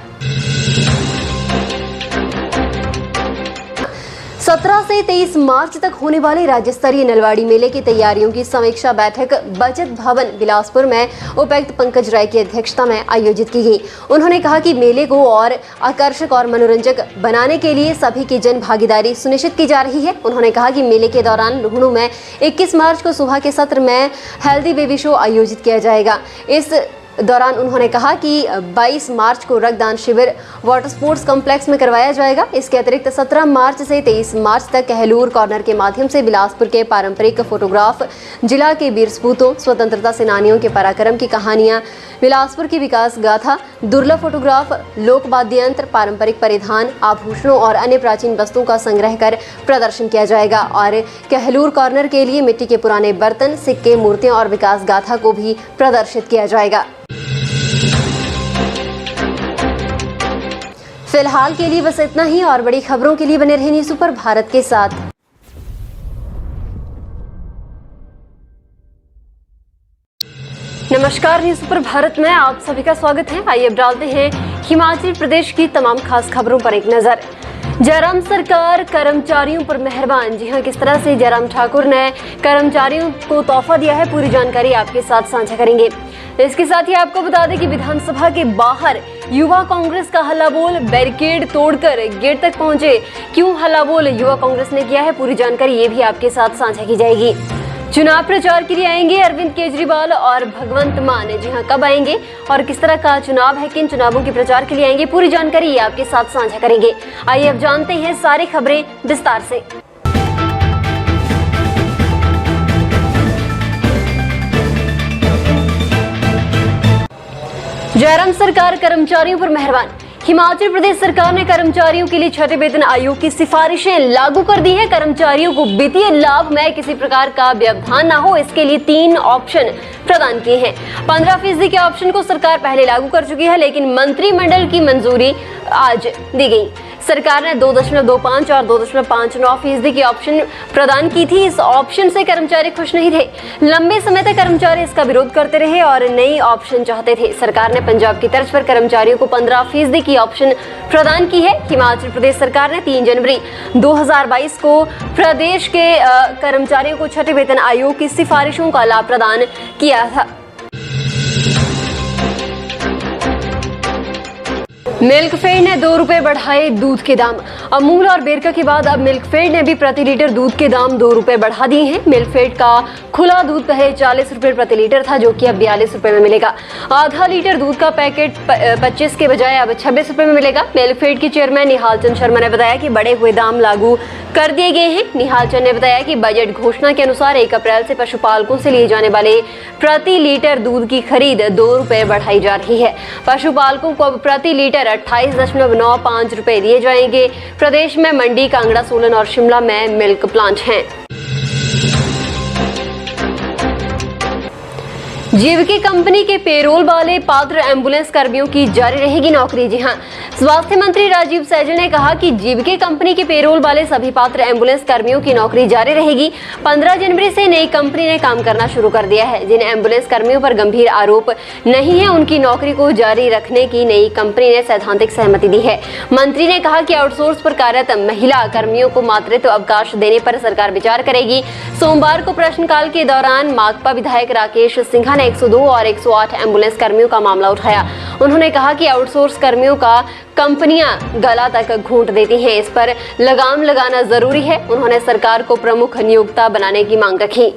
17 से 23 मार्च तक होने वाले राज्य स्तरीय नलवाड़ी मेले की तैयारियों की समीक्षा बैठक बचत भवन बिलासपुर में उपायुक्त पंकज राय की अध्यक्षता में आयोजित की गई। उन्होंने कहा कि मेले को और आकर्षक और मनोरंजक बनाने के लिए सभी की जन भागीदारी सुनिश्चित की जा रही है। उन्होंने कहा कि मेले के दौरान लुहणू में 21 मार्च को सुबह के सत्र में हेल्दी बेबी शो आयोजित किया जाएगा। इस दौरान उन्होंने कहा कि 22 मार्च को रक्तदान शिविर वाटर स्पोर्ट्स कॉम्प्लेक्स में करवाया जाएगा। इसके अतिरिक्त 17 मार्च से 23 मार्च तक कहलूर कॉर्नर के माध्यम से बिलासपुर के पारंपरिक फोटोग्राफ, जिला के वीर सपूतों, स्वतंत्रता सेनानियों के पराक्रम की कहानियां, बिलासपुर की विकास गाथा, दुर्लभ फोटोग्राफ, लोक वाद्य यंत्र, पारंपरिक परिधान, आभूषणों और अन्य प्राचीन वस्तुओं का संग्रह कर प्रदर्शन किया जाएगा। और कहलूर कॉर्नर के लिए मिट्टी के पुराने बर्तन, सिक्के, मूर्तियां और विकास गाथा को भी प्रदर्शित किया जाएगा। फिलहाल के लिए बस इतना ही, और बड़ी खबरों के लिए बने रहिए न्यूज़ सुपर भारत के साथ। नमस्कार, न्यूज़ सुपर भारत में आप सभी का स्वागत है। आइए अब डालते हैं हिमाचल प्रदेश की तमाम खास खबरों पर एक नजर। जयराम सरकार कर्मचारियों पर मेहरबान। जी हां, किस तरह से जयराम ठाकुर ने कर्मचारियों को तोहफा दिया है, पूरी जानकारी आपके साथ साझा करेंगे। इसके साथ ही आपको बता दें कि विधानसभा के बाहर युवा कांग्रेस का हल्लाबोल, बैरिकेड तोड़कर गेट तक पहुंचे। क्यों हल्लाबोल युवा कांग्रेस ने किया है, पूरी जानकारी ये भी आपके साथ साझा की जाएगी। चुनाव प्रचार के लिए आएंगे अरविंद केजरीवाल और भगवंत मान। जी हां, कब आएंगे और किस तरह का चुनाव है, किन चुनावों के प्रचार के लिए आएंगे, पूरी जानकारी ये आपके साथ साझा करेंगे। आइए अब जानते हैं सारी खबरें विस्तार से। जयराम सरकार कर्मचारियों पर मेहरबान। हिमाचल प्रदेश सरकार ने कर्मचारियों के लिए छठे वेतन आयोग की सिफारिशें लागू कर दी है। कर्मचारियों को वित्तीय लाभ में किसी प्रकार का व्यवधान न हो, इसके लिए 3 ऑप्शन प्रदान किए हैं। 15% के ऑप्शन को सरकार पहले लागू कर चुकी है, लेकिन मंत्रिमंडल की मंजूरी आज दी गई। सरकार ने 2.25 और 2.59% की ऑप्शन प्रदान की थी। इस ऑप्शन से कर्मचारी खुश नहीं थे। लंबे समय तक कर्मचारी इसका विरोध करते रहे और नई ऑप्शन चाहते थे। सरकार ने पंजाब की तर्ज पर कर्मचारियों को 15% की ऑप्शन प्रदान की है। हिमाचल प्रदेश सरकार ने 3 जनवरी 2022 को प्रदेश के कर्मचारियों को छठे वेतन आयोग की सिफारिशों का लाभ प्रदान किया था। मिल्कफेड ने 2 रुपए बढ़ाए दूध के दाम। अमूल और बेरका के बाद अब मिल्कफेड ने भी प्रति लीटर दूध के दाम 2 रुपए बढ़ा दिए हैं। मिल्कफेड का खुला दूध पहले 40 रुपए प्रति लीटर था, जो कि अब 42 रुपए में मिलेगा। आधा लीटर दूध का पैकेट 25 के बजाय अब 26 रुपए में मिलेगा। मिल्कफेड के चेयरमैन निहाल चंद शर्मा ने बताया कि बढ़े हुए दाम लागू कर दिए गए हैं। निहाल चंद ने बताया कि बजट घोषणा के अनुसार 1 अप्रैल से पशुपालकों से लिए जाने वाले प्रति लीटर दूध की खरीद 2 रुपए बढ़ाई जा रही है। पशुपालकों को अब प्रति लीटर 28.95 रुपए दिए जाएंगे। प्रदेश में मंडी, कांगड़ा, सोलन और शिमला में मिल्क प्लांट हैं। जीविका कंपनी के पेरोल वाले पात्र एम्बुलेंस कर्मियों की जारी रहेगी नौकरी। जी हां, स्वास्थ्य मंत्री राजीव सैजल ने कहा कि जीविका कंपनी के पेरोल वाले सभी पात्र एम्बुलेंस कर्मियों की नौकरी जारी रहेगी। 15 जनवरी से नई कंपनी ने काम करना शुरू कर दिया है। जिन एम्बुलेंस कर्मियों पर गंभीर आरोप नहीं है, उनकी नौकरी को जारी रखने की नई कंपनी ने सैद्धांतिक सहमति दी है। मंत्री ने कहा कि आउटसोर्स पर कार्यरत महिला कर्मियों को मातृत्व अवकाश देने पर सरकार विचार करेगी। सोमवार को प्रश्नकाल के दौरान माकपा विधायक राकेश सिंघा ने 102 और 108 एम्बुलेंस कर्मियों का मामला उठाया। उन्होंने कहा कि आउटसोर्स कर्मियों का कंपनियां गला तक घोंट देती हैं, इस पर लगाम लगाना जरूरी है। उन्होंने सरकार को प्रमुख नियोक्ता बनाने की मांग रखी।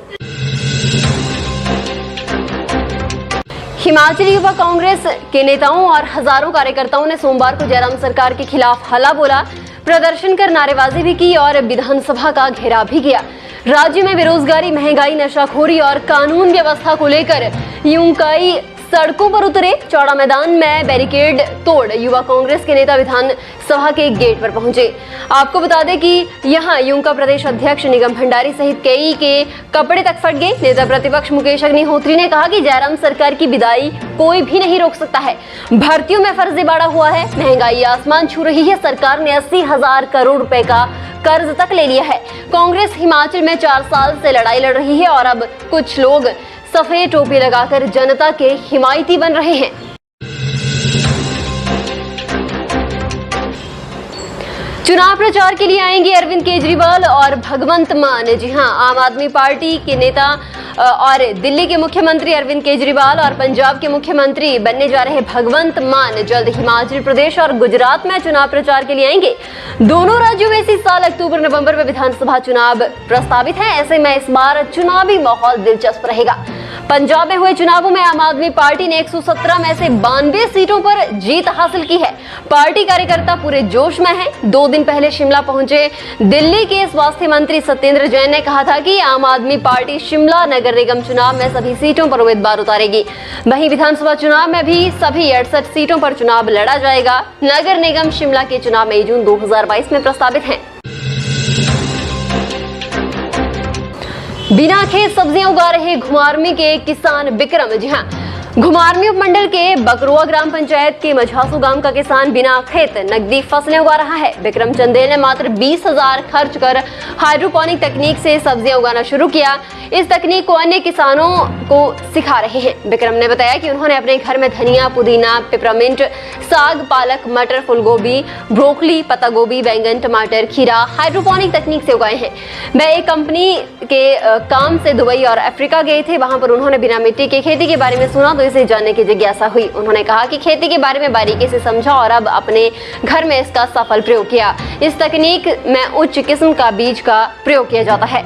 हिमाचल युवा कांग्रेस के नेताओं और हजारों कार्यकर्ताओं ने सोमवार को जयराम सरकार के खिलाफ हल्ला बोला, प्रदर्शन कर नारेबाजी भी की और विधानसभा का घेराव भी किया। राज्य में बेरोजगारी, महंगाई, नशाखोरी और कानून व्यवस्था को लेकर यूंकाई सड़कों पर उतरे। चौड़ा मैदान में बैरिकेड तोड़ युवा कांग्रेस के नेता विधानसभा के गेट पर पहुंचे। आपको बता दें कि यहां यूंका प्रदेश अध्यक्ष निगम भंडारी सहित कई के कपड़े तक फट गए। नेता प्रतिपक्ष मुकेश अग्निहोत्री ने कहा कि जयराम सरकार की विदाई कोई भी नहीं रोक सकता है। भर्तियों में फर्जीवाड़ा हुआ है, महंगाई आसमान छू रही है। सरकार ने 80,000 करोड़ रुपए का कर्ज तक ले लिया है। कांग्रेस हिमाचल में 4 साल से लड़ाई लड़ रही है और अब कुछ लोग सफेद टोपी लगाकर जनता के हिमायती बन रहे हैं। चुनाव प्रचार के लिए आएंगे अरविंद केजरीवाल और भगवंत मान। जी हां, आम आदमी पार्टी के नेता और दिल्ली के मुख्यमंत्री अरविंद केजरीवाल और पंजाब के मुख्यमंत्री बनने जा रहे भगवंत मान जल्द हिमाचल प्रदेश और गुजरात में चुनाव प्रचार के लिए आएंगे। दोनों राज्यों में इसी साल अक्टूबर-नवंबर में विधानसभा चुनाव प्रस्तावित है। ऐसे में इस बार चुनावी माहौल दिलचस्प रहेगा। पंजाब में हुए चुनावों में आम आदमी पार्टी ने 117 में से 92 सीटों पर जीत हासिल की है। पार्टी कार्यकर्ता पूरे जोश में हैं। 2 दिन पहले शिमला पहुंचे दिल्ली के स्वास्थ्य मंत्री सत्येंद्र जैन ने कहा था कि आम आदमी पार्टी शिमला नगर निगम चुनाव में सभी सीटों पर उम्मीदवार उतारेगी। वहीं विधानसभा चुनाव में भी सभी 68 सीटों पर चुनाव लड़ा जाएगा। नगर निगम शिमला के चुनाव मई जून 2022 में प्रस्तावित हैं। बिना खेत सब्जियां उगा रहे घुमारवी के किसान विक्रम, जी हाँ, घुमारवी उपमंडल के बकरुआ ग्राम पंचायत के मझासू गांव का किसान बिना खेत नकदी फसलें उगा रहा है। विक्रम चंदेल ने मात्र 20,000 खर्च कर हाइड्रोपोनिक तकनीक से सब्जियां उगाना शुरू किया। इस तकनीक को अन्य किसानों को सिखा रहे हैं। विक्रम ने बताया कि उन्होंने अपने घर में धनिया, पुदीना, पिपरमिंट, साग, पालक, मटर, फूलगोभी, ब्रोकली, पत्ता गोभी, बैंगन, टमाटर, खीरा हाइड्रोपोनिक तकनीक से उगाए हैं। वह एक कंपनी के काम से दुबई और अफ्रीका गए थे। वहां पर उन्होंने बिना मिट्टी की खेती के बारे में सुना तो इसे जानने की जिज्ञासा हुई। उन्होंने कहा कि खेती के बारे में बारीकी से समझा और अब अपने घर में इसका सफल प्रयोग किया। इस तकनीक में उच्च किस्म का बीज का प्रयोग किया जाता है।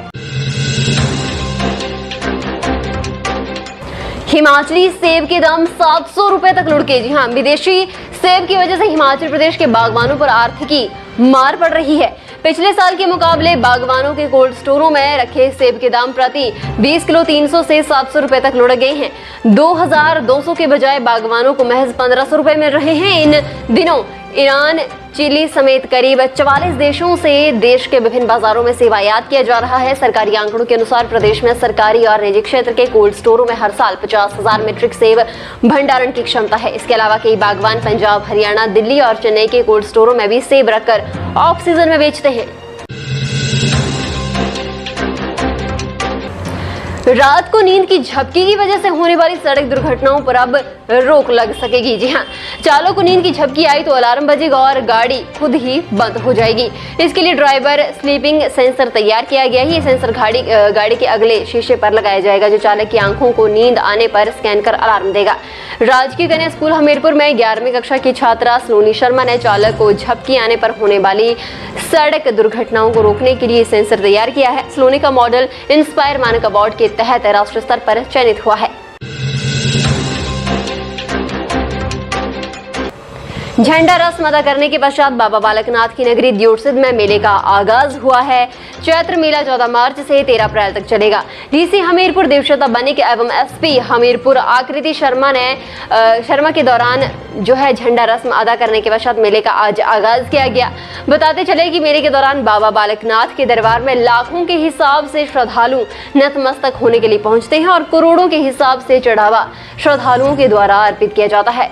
हिमाचली सेब के दाम 700 रुपए तक लुढ़के। जी हाँ, विदेशी सेब की वजह से हिमाचल प्रदेश के बागवानों पर आर्थिकी मार पड़ रही है। पिछले साल के मुकाबले बागवानों के कोल्ड स्टोरों में रखे सेब के दाम प्रति 20 किलो 300 से 700 रुपए तक लुढ़क गए हैं। 2200 के बजाय बागवानों को महज 1500 रुपए मिल रहे हैं। इन दिनों ईरान, चिली समेत करीब 44 देशों से देश के विभिन्न बाजारों में सेब आयात किया जा रहा है। सरकारी आंकड़ों के अनुसार प्रदेश में सरकारी और निजी क्षेत्र के कोल्ड स्टोरों में हर साल 50,000 मीट्रिक सेब भंडारण की क्षमता है। इसके अलावा कई बागवान पंजाब, हरियाणा, दिल्ली और चेन्नई के कोल्ड स्टोरों में भी सेब रखकर ऑफ सीजन में बेचते हैं। रात को नींद की झपकी की वजह से होने वाली सड़क दुर्घटनाओं पर अब रोक लग सकेगी। जी हाँ, चालक को नींद की झपकी आई तो अलार्म बजेगा और गाड़ी खुद ही बंद हो जाएगी। इसके लिए ड्राइवर स्लीपिंग सेंसर तैयार किया गया है। ये सेंसर गाड़ी के अगले शीशे पर लगाया जाएगा, जो चालक की आंखों को नींद आने पर स्कैन कर अलार्म देगा। राजकीय कन्या स्कूल हमीरपुर में 11वीं कक्षा की छात्रा सलोनी शर्मा ने चालक को झपकी आने पर होने वाली सड़क दुर्घटनाओं को रोकने के लिए सेंसर तैयार किया है। सलोनी का मॉडल इंस्पायर मानक अवार्ड के तहत राष्ट्रीय स्तर पर चयनित हुआ है। झंडा रस्म अदा करने के पश्चात बाबा बालकनाथ की नगरी दियोटसिद्ध में मेले का आगाज हुआ है। चैत्र मेला 14 मार्च से 13 अप्रैल तक चलेगा। डीसी हमीरपुर देवशता बनिक एवं एसपी हमीरपुर आकृति शर्मा के दौरान जो है झंडा रस्म अदा करने के पश्चात मेले का आज आगाज किया गया। बताते चले कि मेले के दौरान बाबा बालकनाथ के दरबार में लाखों के हिसाब से श्रद्धालु नतमस्तक होने के लिए पहुंचते हैं और करोड़ों के हिसाब से चढ़ावा श्रद्धालुओं के द्वारा अर्पित किया जाता है।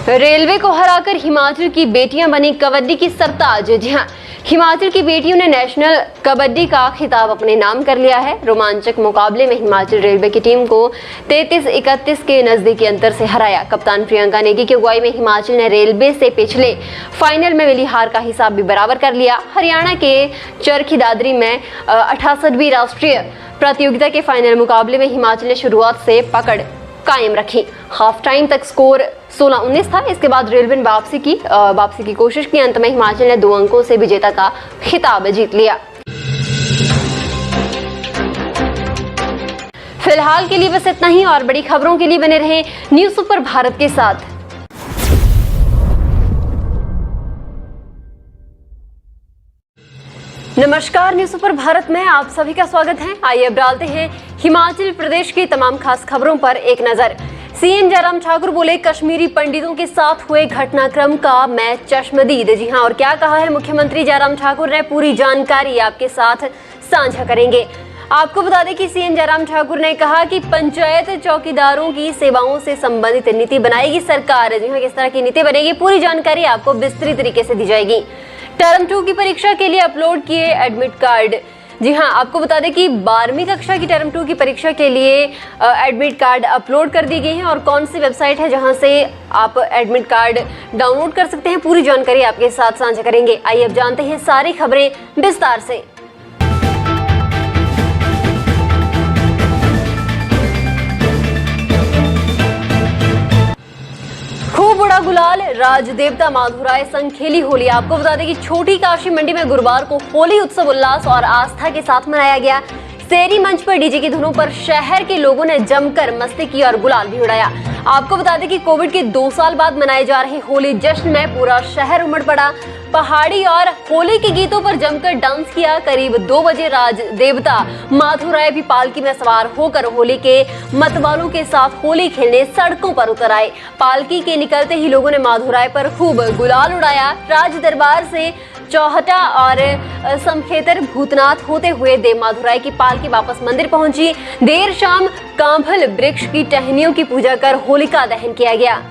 रेलवे को हराकर हिमाचल की बेटियां बनी कबड्डी की सरताज। जी हाँ, हिमाचल की बेटियों ने नेशनल कबड्डी का खिताब अपने नाम कर लिया है। रोमांचक मुकाबले में हिमाचल रेलवे की टीम को 33-31 के नजदीकी अंतर से हराया। कप्तान प्रियंका नेगी की अगुवाई में हिमाचल ने रेलवे से पिछले फाइनल में मिली हार का हिसाब भी बराबर कर लिया। हरियाणा के चरखी दादरी में 68वीं राष्ट्रीय प्रतियोगिता के फाइनल मुकाबले में हिमाचल ने शुरुआत से पकड़ कायम रखी। हाफ टाइम तक स्कोर 16-19 था। इसके बाद रेलवे ने वापसी की कोशिश की। अंत में हिमाचल ने 2 अंकों से विजेता का खिताब जीत लिया। फिलहाल के लिए बस इतना ही और बड़ी खबरों के लिए बने रहे न्यूज़ सुपर भारत के साथ। नमस्कार, न्यूज़ सुपर भारत में आप सभी का स्वागत है। आइए अब डालते हैं हिमाचल प्रदेश की तमाम खास खबरों पर एक नजर। सीएम जयराम ठाकुर बोले, कश्मीरी पंडितों के साथ हुए घटनाक्रम का मैं चश्मदीद। जी हां, और क्या कहा है मुख्यमंत्री जयराम ठाकुर ने, पूरी जानकारी आपके साथ साझा करेंगे। आपको बता दें कि सीएम जयराम ठाकुर ने कहा कि पंचायत चौकीदारों की सेवाओं से संबंधित नीति बनाएगी सरकार। जी हां, किस तरह की नीति बनेगी, पूरी जानकारी आपको विस्तृत तरीके से दी जाएगी। टर्म 2 की परीक्षा के लिए अपलोड किए एडमिट कार्ड। जी हां, आपको बता दें कि 12वीं कक्षा की टर्म 2 की परीक्षा के लिए एडमिट कार्ड अपलोड कर दी गई हैं और कौन सी वेबसाइट है जहां से आप एडमिट कार्ड डाउनलोड कर सकते हैं, पूरी जानकारी आपके साथ साझा करेंगे। आइए अब जानते हैं सारी खबरें विस्तार से। खूब उड़ा उड़ा गुलाल, राज देवता माधुराय संग खेली होली। आपको बता दें कि छोटी काशी मंडी में गुरुवार को होली उत्सव उल्लास और आस्था के साथ मनाया गया। शेरी मंच पर डीजे की धुनों पर शहर के लोगों ने जमकर मस्ती की और गुलाल भी उड़ाया। आपको बता दें कि कोविड के 2 साल बाद मनाए जा रहे होली जश्न में पूरा शहर उमड़ पड़ा। पहाड़ी और होली के गीतों पर जमकर डांस किया। करीब 2 बजे राज देवता माधुराय भी पालकी में सवार होकर होली के मतवालों के साथ होली खेलने सड़कों पर उतर आए। पालकी के निकलते ही लोगों ने माधुराय पर खूब गुलाल उड़ाया। राज दरबार से चौहटा और समखेतर भूतनाथ होते हुए देव माधुराय की पालकी वापस मंदिर पहुंची। देर शाम कांभल वृक्ष की टहनियों की पूजा कर होलिका दहन किया गया।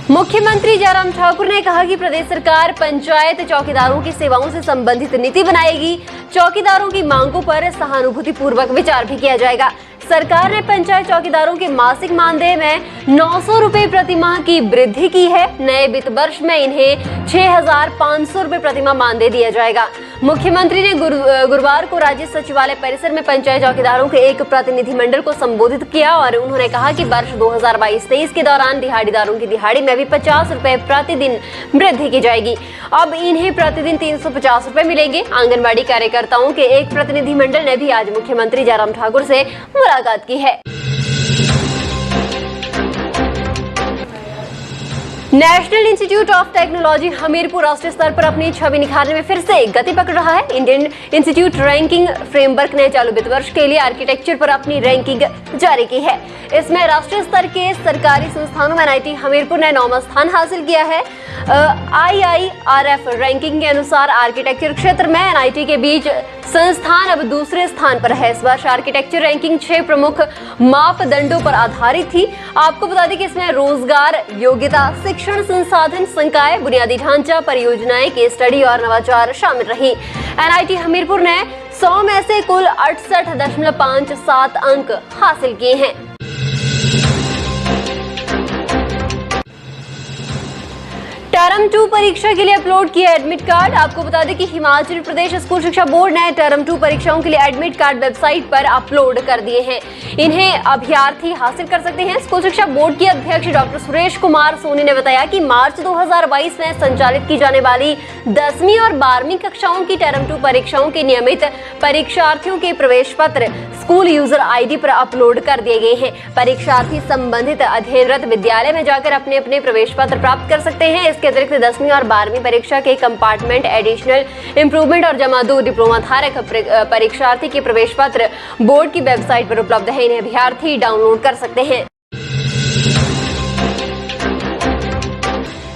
मुख्यमंत्री जयराम ठाकुर ने कहा कि प्रदेश सरकार पंचायत चौकीदारों की सेवाओं से संबंधित नीति बनाएगी। चौकीदारों की मांगों पर सहानुभूति पूर्वक विचार भी किया जाएगा। सरकार ने पंचायत चौकीदारों के मासिक मानदेय में 900 रुपए प्रति माह की वृद्धि की है। नए वित्त वर्ष में इन्हें 6,500 रुपए प्रति माह मानदेय दिया जाएगा। मुख्यमंत्री ने गुरुवार को राज्य सचिवालय परिसर में पंचायत चौकीदारों के एक प्रतिनिधिमंडल को संबोधित किया और उन्होंने कहा कि वर्ष 2022-23 के दौरान दिहाड़ीदारों की दिहाड़ी में भी 50 रुपए प्रतिदिन वृद्धि की जाएगी। अब इन्हें प्रतिदिन 350 रुपए मिलेंगे। आंगनबाड़ी कार्यकर्ताओं के एक प्रतिनिधिमंडल ने भी आज मुख्यमंत्री जयराम ठाकुर से मुलाकात की है। National institute of technology Hamirpur राष्ट्रीय स्तर पर अपनी छवि निखारने में फिर से गति पकड़ रहा है। इंडियन इंस्टीट्यूट रैंकिंग फ्रेमवर्क ने चालू वित्त वर्ष के लिए आर्किटेक्चर पर अपनी रैंकिंग जारी की है। इसमें राष्ट्रीय स्तर के सरकारी संस्थानों में एनआईटी हमीरपुर ने 9वां स्थान हासिल किया है। IIRF रैंकिंग के अनुसार आर्किटेक्चर क्षेत्र में एनआईटी के बीच संस्थान अब दूसरे स्थान पर है। इस वर्ष आर्किटेक्चर रैंकिंग 6 प्रमुख मापदंडों पर आधारित थी। आपको बता दें कि इसमें रोजगार, योग्यता, शिक्षण संसाधन, संकाय, बुनियादी ढांचा, परियोजनाएं, केस स्टडी और नवाचार शामिल रही। एनआईटी हमीरपुर ने 100 में से कुल 68.57 अंक हासिल किए हैं। टर्म 2 परीक्षा के लिए अपलोड किया एडमिट कार्ड। आपको बता दें कि हिमाचल प्रदेश स्कूल शिक्षा बोर्ड ने टर्म 2 परीक्षाओं के लिए एडमिट कार्ड वेबसाइट पर अपलोड कर दिए हैं। इन्हें अभ्यर्थी हासिल कर सकते हैं। स्कूल शिक्षा बोर्ड के अध्यक्ष डॉक्टर सुरेश कुमार सोनी ने बताया कि मार्च 2022 में संचालित की जाने वाली 10वीं और 12वीं कक्षाओं की टर्म 2 परीक्षाओं के नियमित परीक्षार्थियों के प्रवेश पत्र स्कूल यूजर आईडी पर अपलोड कर दिए गए हैं। परीक्षार्थी संबंधित अध्ययनरत विद्यालय में जाकर अपने अपने प्रवेश पत्र प्राप्त कर सकते हैं। इसके अतिरिक्त 10वीं और 12वीं परीक्षा के कंपार्टमेंट, एडिशनल, इम्प्रूवमेंट और जमा 2 डिप्लोमा धारक परीक्षार्थी के प्रवेश पत्र बोर्ड की वेबसाइट पर उपलब्ध है। इन्हें अभ्यर्थी डाउनलोड कर सकते हैं।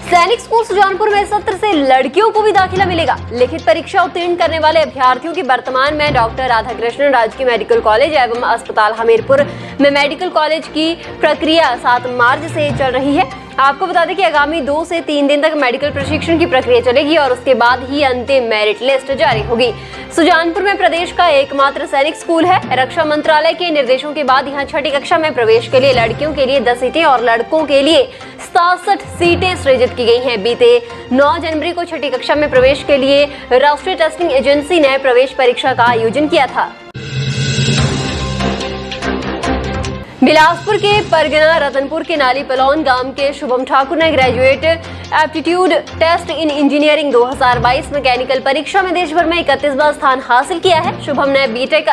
सैनिक स्कूल सुजानपुर में सत्र से लड़कियों को भी दाखिला मिलेगा। लिखित परीक्षा उत्तीर्ण करने वाले अभ्यर्थियों की वर्तमान में डॉक्टर राधाकृष्णन राजकीय मेडिकल कॉलेज एवं अस्पताल हमीरपुर में मेडिकल कॉलेज की प्रक्रिया 7 मार्च से चल रही है। आपको बता दें कि आगामी 2 से 3 दिन तक मेडिकल प्रशिक्षण की प्रक्रिया चलेगी और उसके बाद ही अंतिम मेरिट लिस्ट जारी होगी। सुजानपुर में प्रदेश का एकमात्र सैनिक स्कूल है। रक्षा मंत्रालय के निर्देशों के बाद यहाँ 6ठी कक्षा में प्रवेश के लिए लड़कियों के लिए 10 सीटें और लड़कों के लिए 67 सीटें सृजित की गई हैं। बीते 9 जनवरी को 6ठी कक्षा में प्रवेश के लिए राष्ट्रीय टेस्टिंग एजेंसी ने प्रवेश परीक्षा का आयोजन किया था। बिलासपुर के परगना रतनपुर के नाली पलौन गांव के शुभम ठाकुर ने graduate aptitude test in engineering 2022 mechanical परीक्षा में देश भर में 31वां स्थान हासिल किया है। शुभम ने बीटेक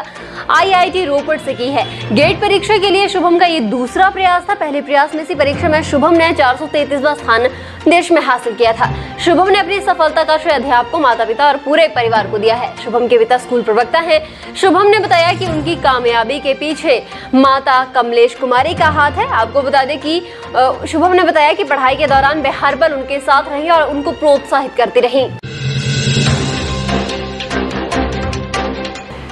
IIT रोपड़ से की है। गेट परीक्षा के लिए शुभम का ये दूसरा प्रयास था। पहले प्रयास में इसी परीक्षा में शुभम ने 433वां स्थान देश में हासिल किया था। शुभम ने अपनी सफलता का श्रेय अध्यापकों, माता पिता और पूरे परिवार को दिया है। शुभम के पिता स्कूल प्रवक्ता हैं। शुभम ने बताया कि उनकी कामयाबी के पीछे माता कमलेश कुमारी का हाथ है। आपको बता दें कि शुभम ने बताया कि पढ़ाई के दौरान वे हर पल उनके साथ रही और उनको प्रोत्साहित करती रही।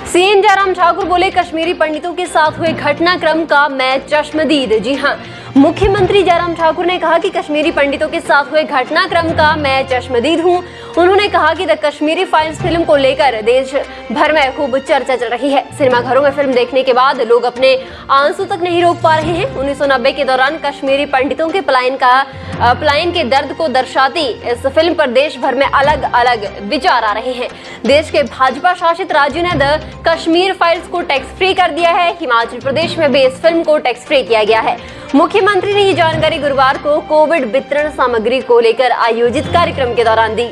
सीएम जयराम ठाकुर बोले, कश्मीरी पंडितों के साथ हुए घटनाक्रम का मैं चश्मदीद। जी हां, मुख्यमंत्री जयराम ठाकुर ने कहा कि कश्मीरी पंडितों के साथ हुए घटनाक्रम का मैं चश्मदीद हूं। उन्होंने कहा कि द कश्मीरी फाइल्स फिल्म को लेकर देश भर में खूब चर्चा चल रही है। सिनेमाघरों में फिल्म देखने के बाद लोग अपने आंसू तक नहीं रोक पा रहे हैं। 1990 के दौरान कश्मीरी पंडितों के पलायन के दर्द को दर्शाती इस फिल्म पर देश भर में अलग अलग विचार आ रहे हैं। देश के भाजपा शासित राज्यों ने द कश्मीर फाइल्स को टैक्स फ्री कर दिया है। हिमाचल प्रदेश में भी इस फिल्म को टैक्स फ्री किया गया है। मुख्यमंत्री ने ये जानकारी गुरुवार को कोविड वितरण सामग्री को लेकर आयोजित कार्यक्रम के दौरान दी।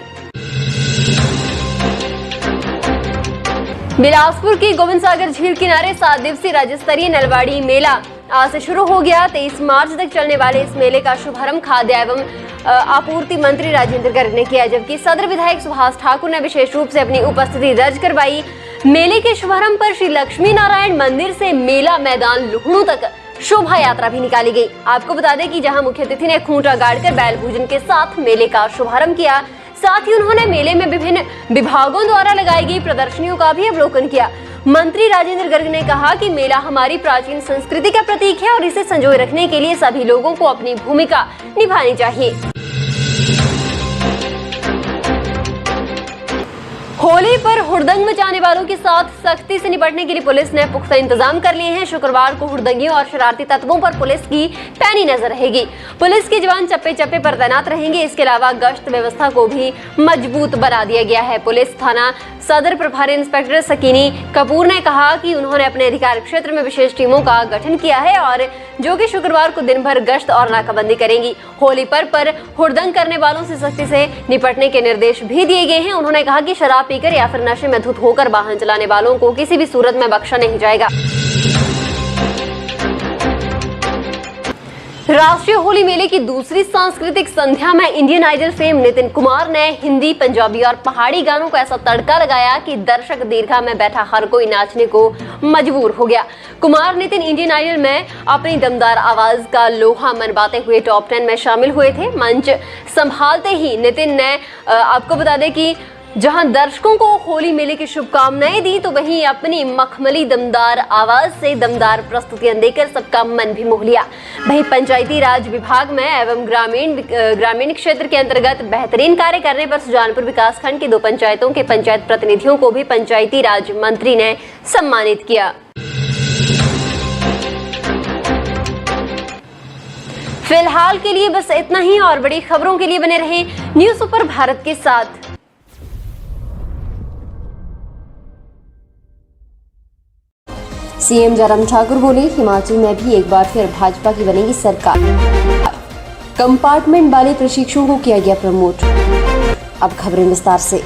बिलासपुर की गोविंद सागर झील किनारे 7 दिवसीय राज्य स्तरीय नलवाड़ी मेला आज से शुरू हो गया। 23 मार्च तक चलने वाले इस मेले का शुभारंभ खाद्य एवं आपूर्ति मंत्री राजेंद्र गर्ग ने किया, जबकि सदर विधायक सुभाष ठाकुर ने विशेष रूप से अपनी उपस्थिति दर्ज करवाई। मेले के शुभारंभ पर श्री लक्ष्मी नारायण मंदिर से मेला मैदान लुहणू तक शोभा यात्रा भी निकाली गई। आपको बता दें कि जहां मुख्य अतिथि ने खूंटा गाड़कर बैल भोजन के साथ मेले का शुभारंभ किया, साथ ही उन्होंने मेले में विभिन्न विभागों द्वारा लगाई गई प्रदर्शनियों का भी अवलोकन किया। मंत्री राजेंद्र गर्ग ने कहा कि मेला हमारी प्राचीन संस्कृति का प्रतीक है और इसे संजोए रखने के लिए सभी लोगों को अपनी भूमिका निभानी चाहिए। होली पर हुड़दंग मचाने वालों के साथ सख्ती से निपटने के लिए पुलिस ने पुख्ता इंतजाम कर लिए हैं। शुक्रवार को हुड़दंगियों और शरारती तत्वों पर पुलिस की पैनी नजर रहेगी। पुलिस के जवान चप्पे चप्पे पर तैनात रहेंगे। इसके अलावा गश्त व्यवस्था को भी मजबूत बना दिया गया है। पुलिस थाना सदर प्रभारी इंस्पेक्टर सकीनी कपूर ने कहा कि उन्होंने अपने अधिकार क्षेत्र में विशेष टीमों का गठन किया है और जो कि शुक्रवार को दिन भर गश्त और नाकाबंदी करेंगी। होली पर्व पर हुड़दंग करने वालों से सख्ती से निपटने के निर्देश भी दिए गए हैं। उन्होंने कहा कि शराब पीकर या फिर नशे में धुत होकर वाहन चलाने वालों को किसी भी सूरत में बख्शा नहीं जाएगा। राष्ट्रीय होली मेले की दूसरी सांस्कृतिक संध्या में Indian Idol fame Nitin Kumar ने हिंदी, पंजाबी और पहाड़ी गानों को ऐसा तड़का लगाया कि दर्शक दीर्घा में बैठा हर कोई नाचने को मजबूर हो गया। कुमार नितिन इंडियन आइडल में अपनी दमदार आवाज का लोहा मनवाते हुए टॉप 10 में शामिल हुए थे। मंच संभालते ही नितिन ने आपको बता दें कि जहां दर्शकों को होली मेले की शुभकामनाएं दी, तो वहीं अपनी मखमली दमदार आवाज से दमदार प्रस्तुतियां देकर सबका मन भी मोह लिया। वहीं पंचायती राज विभाग में एवं ग्रामीण क्षेत्र के अंतर्गत बेहतरीन कार्य करने पर सुजानपुर विकासखंड की 2 पंचायतों के पंचायत प्रतिनिधियों को भी पंचायती राज मंत्री ने सम्मानित किया। फिलहाल के लिए बस इतना ही और बड़ी खबरों के लिए बने रहें न्यूज़ सुपर भारत के साथ। सीएम जयराम ठाकुर बोले, हिमाचल में भी एक बार फिर भाजपा की बनेगी सरकार। कंपार्टमेंट वाले प्रशिक्षुओं को किया गया प्रमोट। अब खबरें विस्तार से।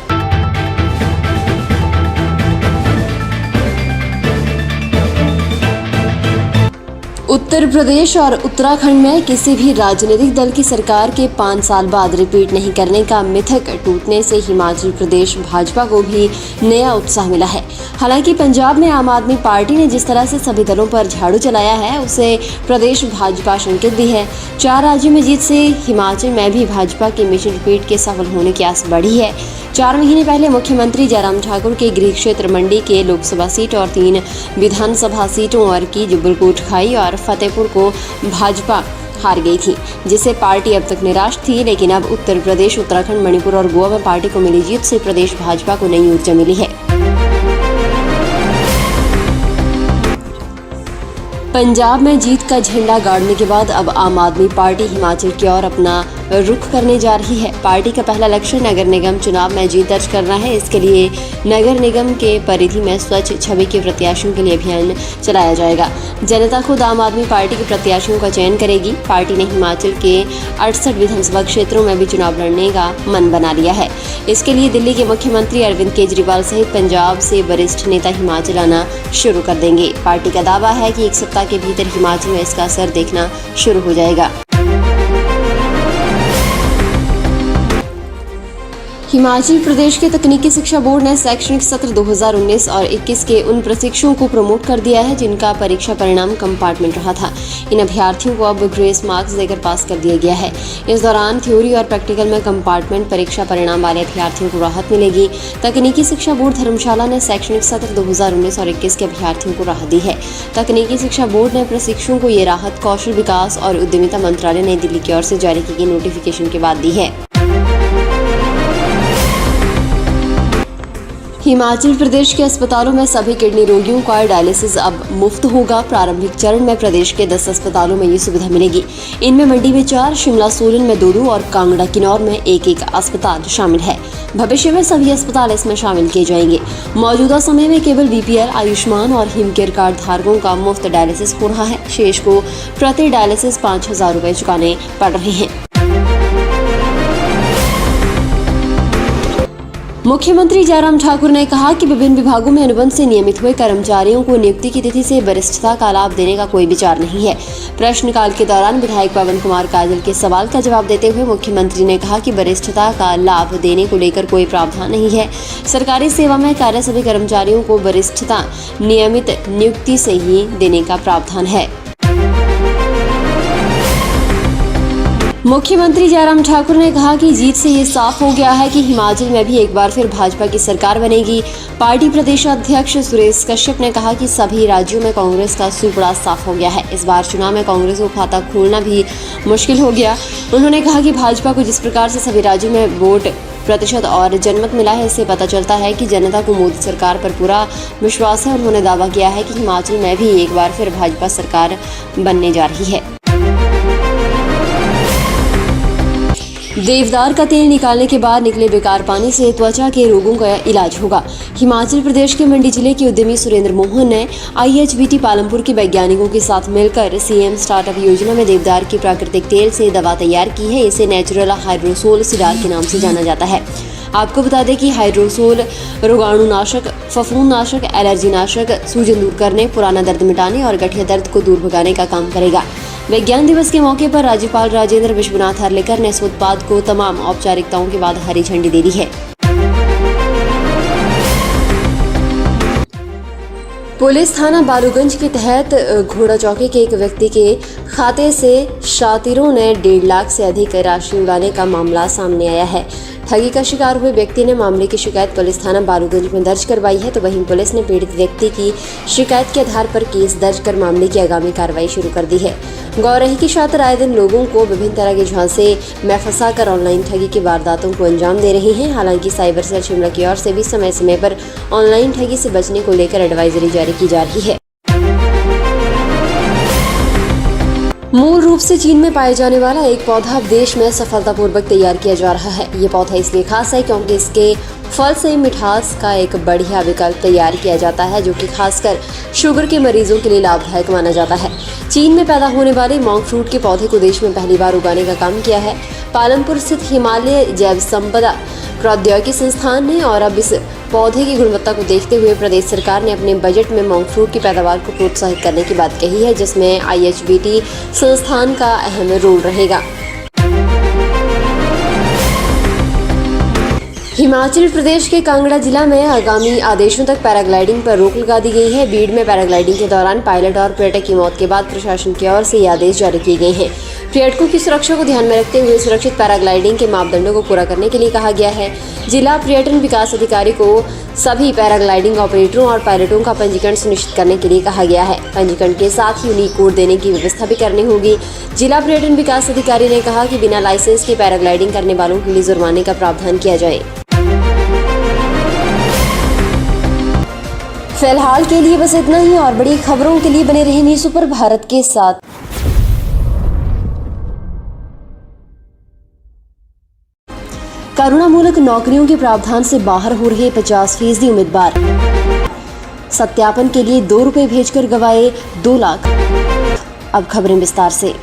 उत्तर प्रदेश और उत्तराखंड में किसी भी राजनीतिक दल की सरकार के 5 साल बाद रिपीट नहीं करने का मिथक टूटने से हिमाचल प्रदेश भाजपा को भी नया उत्साह मिला है। हालांकि पंजाब में आम आदमी पार्टी ने जिस तरह से सभी दलों पर झाड़ू चलाया है, उसे प्रदेश भाजपा शंकित भी है। 4 राज्यों में जीत से हिमाचल में भी भाजपा की मिशन रिपीट के सफल होने की आस बढ़ी है। 4 महीने पहले मुख्यमंत्री जयराम ठाकुर के गृह क्षेत्र मंडी के लोकसभा सीट और 3 विधानसभा सीटों और की जुब्बल कोटखाई और फतेहपुर को भाजपा हार गई थी, जिससे पार्टी अब तक निराश थी। लेकिन अब उत्तर प्रदेश, उत्तराखंड, मणिपुर और गोवा में पार्टी को मिली जीत से प्रदेश भाजपा को नई ऊर्जा मिली है। पंजाब में जीत का झंडा गाड़ने के बाद अब आम आदमी पार्टी हिमाचल की ओर अपना रुख करने जा रही है। पार्टी का पहला लक्ष्य नगर निगम चुनाव में जीत दर्ज करना है। इसके लिए नगर निगम के परिधि में स्वच्छ छवि के प्रत्याशियों के लिए अभियान चलाया जाएगा। जनता खुद आम आदमी पार्टी के प्रत्याशियों का चयन करेगी। पार्टी ने हिमाचल के 68 विधानसभा क्षेत्रों में भी चुनाव लड़ने का मन बना लिया है। इसके लिए दिल्ली के मुख्यमंत्री अरविंद केजरीवाल सहित पंजाब से वरिष्ठ नेता हिमाचल आना शुरू कर देंगे। पार्टी का दावा है कि 1 सप्ताह के भीतर हिमाचल में इसका असर देखना शुरू हो जाएगा। हिमाचल प्रदेश के तकनीकी शिक्षा बोर्ड ने शैक्षणिक सत्र 2019 और 21 के उन प्रशिक्षुओं को प्रमोट कर दिया है जिनका परीक्षा परिणाम कंपार्टमेंट रहा था। इन अभ्यर्थियों को अब ग्रेस मार्क्स देकर पास कर दिया गया है। इस दौरान थ्योरी और प्रैक्टिकल में कंपार्टमेंट परीक्षा परिणाम वाले अभ्यर्थियों को राहत मिलेगी। तकनीकी शिक्षा बोर्ड धर्मशाला ने शैक्षणिक सत्र 2019 और 21 के अभ्यर्थियों को राहत दी है। तकनीकी शिक्षा बोर्ड ने प्रशिक्षुओं को ये राहत कौशल विकास और उद्यमिता मंत्रालय नई दिल्ली की ओर से जारी की गई नोटिफिकेशन के बाद दी है। हिमाचल प्रदेश के अस्पतालों में सभी किडनी रोगियों का डायलिसिस अब मुफ्त होगा। प्रारंभिक चरण में प्रदेश के 10 अस्पतालों में ये सुविधा मिलेगी। इनमें मंडी में 4, शिमला सोलन में 2 और कांगड़ा किन्नौर में 1 अस्पताल शामिल है। भविष्य में सभी अस्पताल इसमें शामिल किए जाएंगे। मौजूदा समय में केवल बीपीएल, आयुष्मान और हिमकेयर कार्ड धारकों का मुफ्त डायलिसिस हो रहा है। शेष को प्रति डायलिसिस 5,000 रुपए चुकाने पड़ रहे हैं। मुख्यमंत्री जयराम ठाकुर ने कहा कि विभिन्न विभागों में अनुबंध से नियमित हुए कर्मचारियों को नियुक्ति की तिथि से वरिष्ठता का लाभ देने का कोई विचार नहीं है। प्रश्नकाल के दौरान विधायक पवन कुमार काजल के सवाल का जवाब देते हुए मुख्यमंत्री ने कहा कि वरिष्ठता का लाभ देने को लेकर कोई प्रावधान नहीं है। सरकारी सेवा में कार्य सभी कर्मचारियों को वरिष्ठता नियमित नियुक्ति से ही देने का प्रावधान है। मुख्यमंत्री जयराम ठाकुर ने कहा कि जीत से ये साफ हो गया है कि हिमाचल में भी एक बार फिर भाजपा की सरकार बनेगी। पार्टी प्रदेशाध्यक्ष सुरेश कश्यप ने कहा कि सभी राज्यों में कांग्रेस का सुपड़ा साफ हो गया है। इस बार चुनाव में कांग्रेस को खाता खोलना भी मुश्किल हो गया। उन्होंने कहा कि भाजपा को जिस प्रकार से सभी राज्यों में वोट प्रतिशत और जनमत मिला है, इससे पता चलता है कि जनता को मोदी सरकार पर पूरा विश्वास है। उन्होंने दावा किया है कि हिमाचल में भी एक बार फिर भाजपा सरकार बनने जा रही है। देवदार का तेल निकालने के बाद निकले बेकार पानी से त्वचा के रोगों का इलाज होगा। हिमाचल प्रदेश के मंडी जिले के उद्यमी सुरेंद्र मोहन ने IHBT पालमपुर के वैज्ञानिकों के साथ मिलकर CM स्टार्टअप योजना में देवदार की प्राकृतिक तेल से दवा तैयार की है। इसे नेचुरल हाइड्रोसोल सिडार के नाम से जाना जाता है। आपको बता दें कि हाइड्रोसोल रोगाणुनाशक, फफूंदनाशक, एलर्जी नाशक, सूजन दूर करने, पुराना दर्द मिटाने और गठिया दर्द को दूर भगाने का काम करेगा। विज्ञान दिवस के मौके पर राज्यपाल राजेंद्र विश्वनाथ हर्लेकर ने इस उत्पाद को तमाम औपचारिकताओं के बाद हरी झंडी दे दी है। पुलिस थाना बालूगंज के तहत घोड़ा चौकी के एक व्यक्ति के खाते से शातिरों ने 1.5 लाख से अधिक राशि उड़ाने का मामला सामने आया है। ठगी का शिकार हुए व्यक्ति ने मामले की शिकायत पुलिस थाना बालूगंज में दर्ज करवाई है, तो वहीं पुलिस ने पीड़ित व्यक्ति की शिकायत के आधार पर केस दर्ज कर मामले की आगामी कार्रवाई शुरू कर दी है। गौरही की शातिर आए दिन लोगों को विभिन्न तरह के झांसे में फंसाकर ऑनलाइन ठगी की वारदातों को अंजाम दे रहे हैं। हालांकि साइबर सेल शिमला की ओर से भी समय समय पर ऑनलाइन ठगी से बचने को लेकर एडवाइजरी जारी की जा रही है। मूल रूप से चीन में पाए जाने वाला एक पौधा अब देश में सफलतापूर्वक तैयार किया जा रहा है। ये पौधा इसलिए खास है क्योंकि इसके फल से मिठास का एक बढ़िया विकल्प तैयार किया जाता है, जो कि खासकर शुगर के मरीजों के लिए लाभदायक माना जाता है। चीन में पैदा होने वाले मॉन्क फ्रूट के पौधे को देश में पहली बार उगाने का काम किया है पालमपुर स्थित हिमालय जैव संपदा प्रौद्योगिकी संस्थान ने। और अब इस पौधे की गुणवत्ता को देखते हुए प्रदेश सरकार ने अपने बजट में मॉन्क फ्रूट की पैदावार को प्रोत्साहित करने की बात कही है, जिसमें IHBT संस्थान का अहम रोल रहेगा। हिमाचल प्रदेश के कांगड़ा जिला में आगामी आदेशों तक पैराग्लाइडिंग पर रोक लगा दी गई है। बीड़ में पैराग्लाइडिंग के दौरान पायलट और पर्यटक की मौत के बाद प्रशासन की ओर से ये आदेश जारी किए गए हैं। पर्यटकों की सुरक्षा को ध्यान में रखते हुए सुरक्षित पैराग्लाइडिंग के मापदंडों को पूरा करने के लिए कहा गया है। जिला पर्यटन विकास अधिकारी को सभी पैराग्लाइडिंग ऑपरेटरों और पायलटों का पंजीकरण सुनिश्चित करने के लिए कहा गया है। पंजीकरण के साथ ही यूनिक कोड देने की व्यवस्था भी करनी होगी। जिला पर्यटन विकास अधिकारी ने कहा कि बिना लाइसेंस के पैराग्लाइडिंग करने वालों के लिए जुर्माने का प्रावधान किया जाए। फिलहाल के लिए बस इतना ही, और बड़ी खबरों के लिए बने रहे न्यूज़ सुपर भारत के साथ। करुणामूलक नौकरियों के प्रावधान से बाहर हो रहे 50% उम्मीदवार सत्यापन के लिए 2 रुपए भेजकर गवाए 2 लाख। अब खबरें विस्तार से।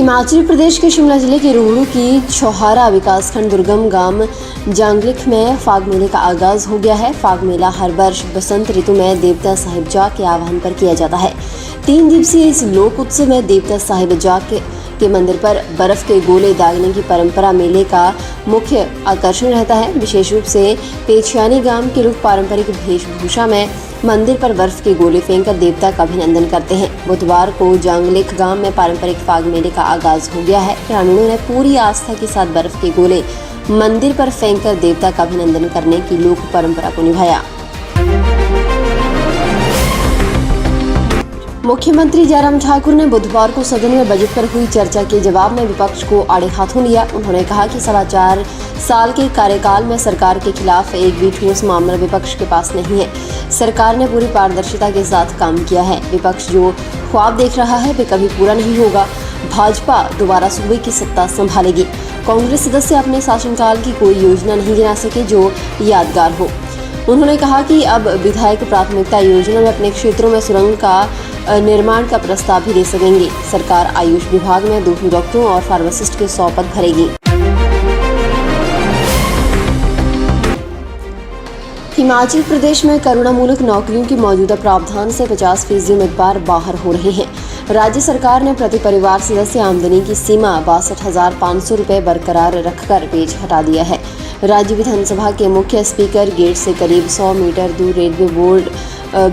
हिमाचल प्रदेश के शिमला जिले के रोहड़ू की छौहारा विकासखंड दुर्गम गांव जांगलिक में फाग मेले का आगाज हो गया है। फाग मेला हर वर्ष बसंत ऋतु में देवता साहिब जाग के आह्वान पर किया जाता है। 3 दिवसीय इस लोक उत्सव में देवता साहिब जाग के मंदिर पर बर्फ के गोले दागने की परंपरा मेले का मुख्य आकर्षण रहता है। विशेष रूप से पेछियानी गांव के लोग पारंपरिक वेशभूषा में मंदिर पर बर्फ के गोले फेंककर देवता का अभिनंदन करते हैं। बुधवार को जांगलिक गांव में पारंपरिक फाग मेले का आगाज हो गया है। ग्रामीणों ने पूरी आस्था के साथ बर्फ के गोले मंदिर पर फेंककर देवता का अभिनंदन करने की लोक परंपरा को निभाया। मुख्यमंत्री जयराम ठाकुर ने बुधवार को सदन में बजट पर हुई चर्चा के जवाब में विपक्ष को आड़े हाथों लिया। उन्होंने कहा कि 4.25 साल के कार्यकाल में सरकार के खिलाफ एक भी ठोस मामला विपक्ष के पास नहीं है। सरकार ने पूरी पारदर्शिता के साथ काम किया है। विपक्ष जो ख्वाब देख रहा है वे कभी पूरा नहीं होगा। भाजपा दोबारा सूबे की सत्ता संभालेगी। कांग्रेस सदस्य अपने शासनकाल की कोई योजना नहीं गिना सके जो यादगार हो। उन्होंने कहा कि अब विधायक प्राथमिकता योजना में अपने क्षेत्रों में सुरंग का निर्माण का प्रस्ताव भी दे सकेंगे। सरकार आयुष विभाग में 2 डॉक्टरों और फार्मासिस्ट के 100 पद भरेगी। हिमाचल प्रदेश में करुणामूलक नौकरियों की मौजूदा प्रावधान से 50% उम्मीदवार बाहर हो रहे हैं। राज्य सरकार ने प्रति परिवार सदस्य आमदनी की सीमा 62,500 रुपये बरकरार रखकर पेच हटा दिया है। राज्य विधानसभा के मुख्य स्पीकर गेट से करीब 100 मीटर दूर रेलवे बोर्ड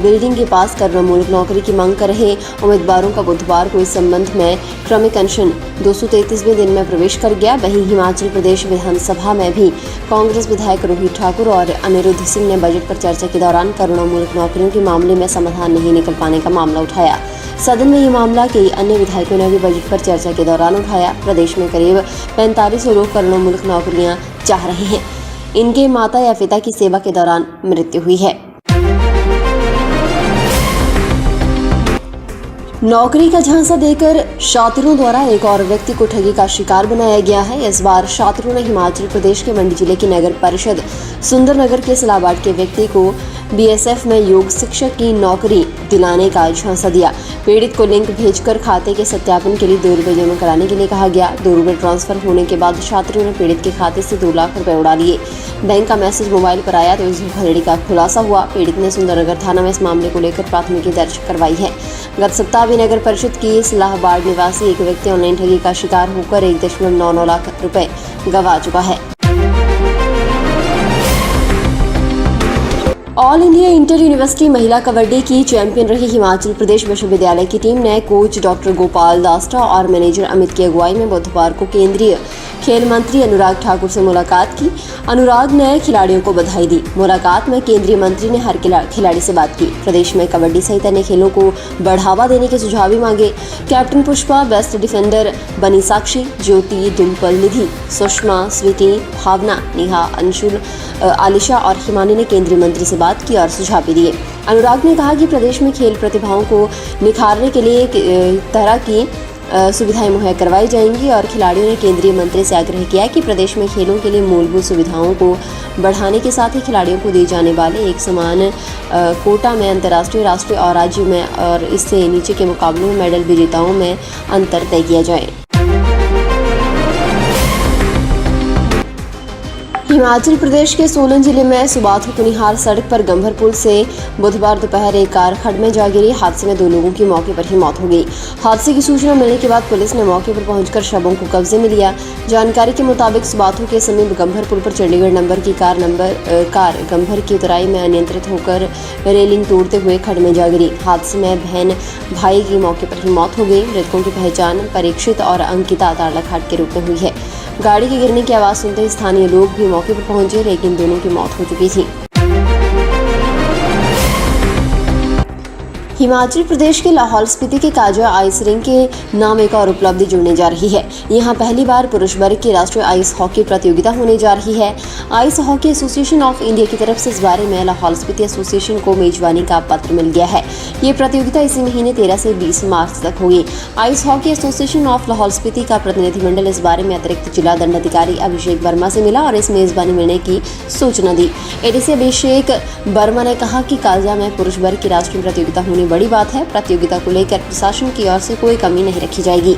बिल्डिंग के पास करुणामूलक नौकरी की मांग कर रहे उम्मीदवारों का बुधवार को इस संबंध में क्रमिक अनशन 233वें दिन में प्रवेश कर गया। वहीं हिमाचल प्रदेश विधानसभा में भी कांग्रेस विधायक रोहित ठाकुर और अनिरुद्ध सिंह ने बजट पर चर्चा के दौरान करुणामूलक नौकरियों के मामले में समाधान नहीं निकल पाने का मामला उठाया। सदन में ये मामला कई अन्य विधायकों ने भी बजट पर चर्चा के दौरान उठाया। प्रदेश में करीब 4500 लोग करुणामूलक नौकरियां चाह रहे हैं। इनके माता या पिता की सेवा के दौरान मृत्यु हुई है। नौकरी का झांसा देकर शातिरों द्वारा एक और व्यक्ति को ठगी का शिकार बनाया गया है। इस बार शातिरों ने हिमाचल प्रदेश के मंडी जिले की नगर परिषद सुंदरनगर के सलाबाड़ के व्यक्ति को बीएसएफ में योग शिक्षक की नौकरी दिलाने का झांसा दिया। पीड़ित को लिंक भेजकर खाते के सत्यापन के लिए 2 रुपये जमा कराने के लिए कहा गया। 2 रुपये ट्रांसफर होने के बाद छात्रों ने पीड़ित के खाते से 2 लाख रुपए उड़ा लिए। बैंक का मैसेज मोबाइल पर आया तो इस धोखाधड़ी का खुलासा हुआ। पीड़ित ने सुंदरनगर थाना में इस मामले को लेकर प्राथमिकी दर्ज करवाई है। गत सप्ताह भी नगर परिषद की सलाहबाड़ निवासी एक व्यक्ति ऑनलाइन ठगी का शिकार होकर 1.99 लाख रुपए गंवा चुका है। ऑल इंडिया इंटर यूनिवर्सिटी महिला कबड्डी की चैंपियन रही हिमाचल प्रदेश विश्वविद्यालय की टीम ने कोच डॉक्टर गोपाल दास्टा और मैनेजर अमित की अगुवाई में बुधवार को केंद्रीय खेल मंत्री अनुराग ठाकुर से मुलाकात की। अनुराग ने खिलाड़ियों को बधाई दी। मुलाकात में केंद्रीय मंत्री ने हर खिलाड़ी से बात की। प्रदेश में कबड्डी सहित अन्य खेलों को बढ़ावा देने के सुझाव भी मांगे। कैप्टन पुष्पा, बेस्ट डिफेंडर बनी साक्षी, ज्योति, डिम्पल, निधि, सुषमा, स्वीटी, भावना, नेहा, अंशुल, आलिशा और हिमानी ने केंद्रीय मंत्री से बात की और सुझाव भी दिए। अनुराग ने कहा कि प्रदेश में खेल प्रतिभाओं को निखारने के लिए तरह की सुविधाएं मुहैया करवाई जाएंगी और खिलाड़ियों ने केंद्रीय मंत्री से आग्रह किया कि प्रदेश में खेलों के लिए मूलभूत सुविधाओं को बढ़ाने के साथ ही खिलाड़ियों को दिए जाने वाले एक समान कोटा में अंतर्राष्ट्रीय, राष्ट्रीय और राज्य में और इससे नीचे के मुकाबलों में मेडल विजेताओं में अंतर तय किया जाए। हिमाचल प्रदेश के सोलन जिले में सुबाथू कुनिहार सड़क पर गंभर पुल से बुधवार दोपहर एक कार खड्ड में जा गिरी। हादसे में 2 लोगों की मौके पर ही मौत हो गई। हादसे की सूचना मिलने के बाद पुलिस ने मौके पर पहुंचकर शवों को कब्जे में लिया। जानकारी के मुताबिक सुबाथू के समीप गंभर पुल पर चंडीगढ़ नंबर की कार गंभर की उतराई में अनियंत्रित होकर रेलिंग तोड़ते हुए खड्ड में जा गिरी। हादसे में बहन भाई की मौके पर ही मौत हो गई। मृतकों की पहचान परीक्षित और अंकिता तारलाघाट के रूप में हुई है। गाड़ी के गिरने की आवाज सुनते ही स्थानीय लोग भी मौके पर पहुंचे, लेकिन दोनों की मौत हो चुकी थी। हिमाचल प्रदेश के लाहौल स्पीति के काजा आइस रिंग के नाम एक और उपलब्धि जुड़ने जा रही है। यहां पहली बार पुरुष वर्ग की राष्ट्रीय आइस हॉकी प्रतियोगिता होने जा रही है। Ice hockey association of India की तरफ से इस बारे में लाहौल स्पीति एसोसिएशन को मेजबानी का पत्र मिल गया है। ये प्रतियोगिता इसी महीने 13 से 20 मार्च तक होगी। Ice hockey association of Lahaul Spiti का प्रतिनिधिमंडल इस बारे में अतिरिक्त जिला दंडाधिकारी अभिषेक वर्मा से मिला और इस मेजबानी मिलने की सूचना दी। एडीसी अभिषेक वर्मा ने कहा कि काजा में पुरुष वर्ग की राष्ट्रीय प्रतियोगिता होनी बड़ी बात है। प्रतियोगिता को लेकर प्रशासन की ओर से कोई कमी नहीं रखी जाएगी।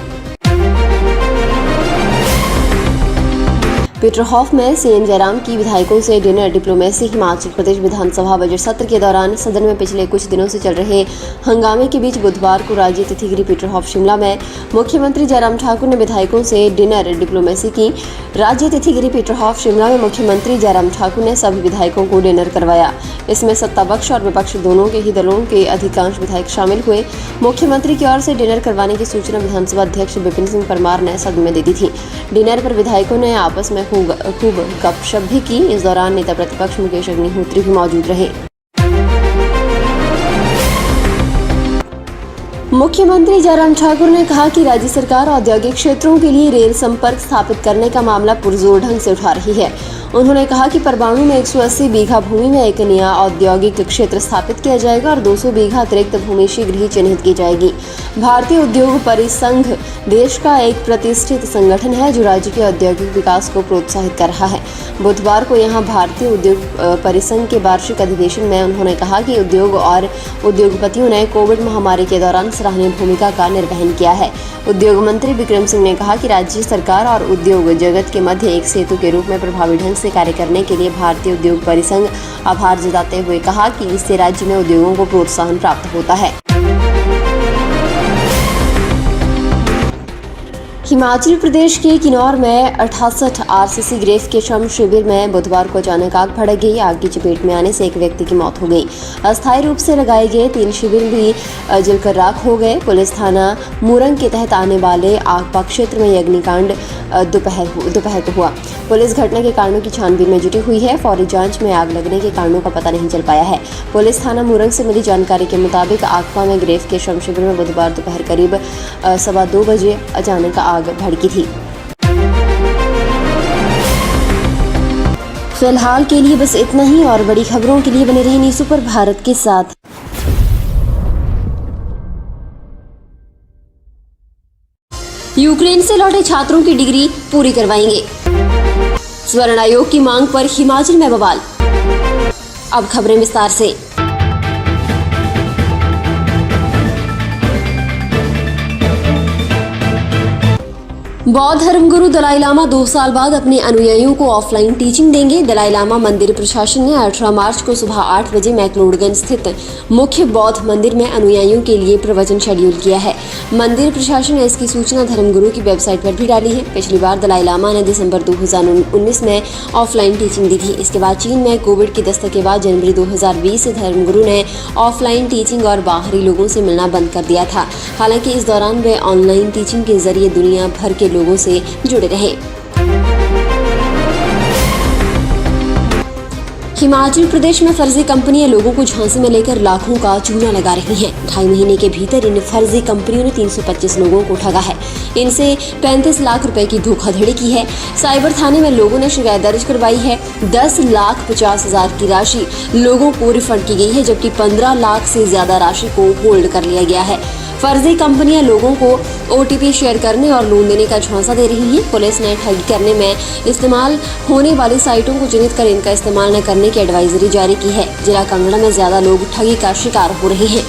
पीटरहॉफ में सीएम जयराम की विधायकों से डिनर डिप्लोमेसी। हिमाचल प्रदेश विधानसभा बजट सत्र के दौरान सदन में पिछले कुछ दिनों से चल रहे हंगामे के बीच बुधवार को राज्य तिथिगिरी पीटरहॉफ शिमला में मुख्यमंत्री जयराम ठाकुर ने विधायकों से डिनर डिप्लोमेसी की। राज्य तिथिगिरी पीटरहॉफ शिमला में मुख्यमंत्री जयराम ठाकुर ने सभी विधायकों को डिनर करवाया। इसमें सत्ता पक्ष और विपक्ष दोनों के ही दलों के अधिकांश विधायक शामिल हुए। मुख्यमंत्री की ओर से डिनर करवाने की सूचना विधानसभा अध्यक्ष विपिन सिंह परमार ने सदन में दे दी थी। डिनर पर विधायकों ने आपस में खूब गपशप भी की। इस दौरान नेता प्रतिपक्ष मुकेश अग्निहोत्री भी मौजूद रहे। मुख्यमंत्री जयराम ठाकुर ने कहा कि राज्य सरकार औद्योगिक क्षेत्रों के लिए रेल संपर्क स्थापित करने का मामला पुरजोर ढंग से उठा रही है। उन्होंने कहा कि परवाणु में 180 बीघा भूमि में एक नया औद्योगिक क्षेत्र स्थापित किया जाएगा और 200 बीघा अतिरिक्त भूमि शीघ्र ही चिन्हित की जाएगी। भारतीय उद्योग परिसंघ देश का एक प्रतिष्ठित संगठन है जो राज्य के औद्योगिक विकास को प्रोत्साहित कर रहा है। बुधवार को यहां भारतीय उद्योग परिसंघ के वार्षिक अधिवेशन में उन्होंने कहा कि उद्योग और उद्योगपतियों ने कोविड महामारी के दौरान सराहनीय भूमिका का निर्वहन किया है। उद्योग मंत्री विक्रम सिंह ने कहा कि राज्य सरकार और उद्योग जगत के मध्य एक सेतु के रूप में प्रभावी ढंग से कार्य करने के लिए भारतीय उद्योग परिसंघ आभार जताते हुए कहा कि इससे राज्य में उद्योगों को प्रोत्साहन प्राप्त होता है। हिमाचल प्रदेश के किन्नौर में 68 आरसीसी ग्रेफ के श्रम शिविर में बुधवार को अचानक आग भड़क गई। आग की चपेट में आने से एक व्यक्ति की मौत हो गई। अस्थायी रूप से लगाए गए 3 शिविर भी जलकर राख हो गए। पुलिस थाना मूरंग के तहत आने वाले आगपा क्षेत्र में अग्निकांड दोपहर को हुआ। पुलिस घटना के कारणों की छानबीन में जुटी हुई है। फौरी जांच में आग लगने के कारणों का पता नहीं चल पाया है। पुलिस थाना मूरंग से मिली जानकारी के मुताबिक आगपा में ग्रेफ के श्रम शिविर में बुधवार दोपहर करीब 2:15 बजे अचानक आग भड़की थी। फिलहाल के लिए बस इतना ही और बड़ी खबरों के लिए बने रहिए न्यूज़ सुपर भारत के साथ। यूक्रेन से लौटे छात्रों की डिग्री पूरी करवाएंगे। स्वर्ण आयोग की मांग पर हिमाचल में बवाल। अब खबरें विस्तार से। बौद्ध धर्मगुरु दलाई लामा 2 साल बाद अपने अनुयायियों को ऑफलाइन टीचिंग देंगे। दलाई लामा मंदिर प्रशासन ने 18 मार्च को सुबह 8 बजे मैक्लोडगंज स्थित मुख्य बौद्ध मंदिर में अनुयायियों के लिए प्रवचन शेड्यूल किया है। मंदिर प्रशासन ने इसकी सूचना धर्मगुरु की वेबसाइट पर भी डाली है। पिछली बार दलाई लामा ने दिसंबर 2019 में ऑफलाइन टीचिंग दी थी। इसके बाद चीन में कोविड की दस्तक के बाद जनवरी 2020 से धर्मगुरु ने ऑफलाइन टीचिंग और बाहरी लोगों से मिलना बंद कर दिया था। हालांकि इस दौरान वे ऑनलाइन टीचिंग के जरिए दुनिया भर के लोगों से जुड़े रहे। हिमाचल प्रदेश में फर्जी कंपनियां लोगों को झांसे में लेकर लाखों का चूना लगा रही हैं। 2.5 महीने के भीतर इन फर्जी कंपनियों ने 325 लोगों को ठगा है। इनसे 35 लाख रुपए की धोखाधड़ी की है। साइबर थाने में लोगों ने शिकायत दर्ज करवाई है। 10,50,000 की राशि लोगों को रिफंड की गई है, जबकि 15 लाख से ज्यादा राशि को होल्ड कर लिया गया है। फर्जी कंपनियां लोगों को OTP शेयर करने और लोन देने का झांसा दे रही हैं। पुलिस ने ठगी करने में इस्तेमाल होने वाली साइटों को चिन्हित कर इनका इस्तेमाल न करने की एडवाइजरी जारी की है। जिला कांगड़ा में ज्यादा लोग ठगी का शिकार हो रहे हैं।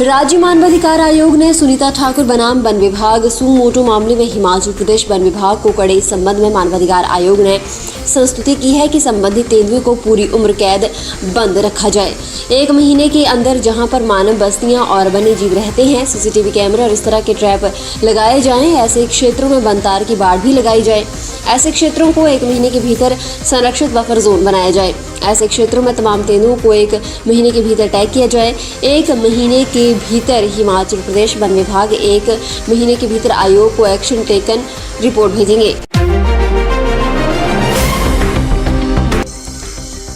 राज्य मानवाधिकार आयोग ने सुनीता ठाकुर बनाम वन विभाग सुमोटो मामले में हिमाचल प्रदेश वन विभाग को कड़े संबंध में मानवाधिकार आयोग ने संस्तुति की है कि संबंधित तेंदुए को पूरी उम्र कैद बंद रखा जाए। 1 महीने के अंदर जहां पर मानव बस्तियां और वन्य जीव रहते हैं, CCTV कैमरे और इस तरह के ट्रैप लगाए जाएं। ऐसे क्षेत्रों में बनतार की बाड़ भी लगाई जाए। ऐसे क्षेत्रों को 1 महीने के भीतर संरक्षित बफर जोन बनाया जाए। ऐसे क्षेत्रों में तमाम तेंदुओं को 1 महीने के भीतर टैग किया जाए। 1 महीने के भीतर हिमाचल प्रदेश वन विभाग 1 महीने के भीतर आयोग को एक्शन टेकन रिपोर्ट भेजेंगे।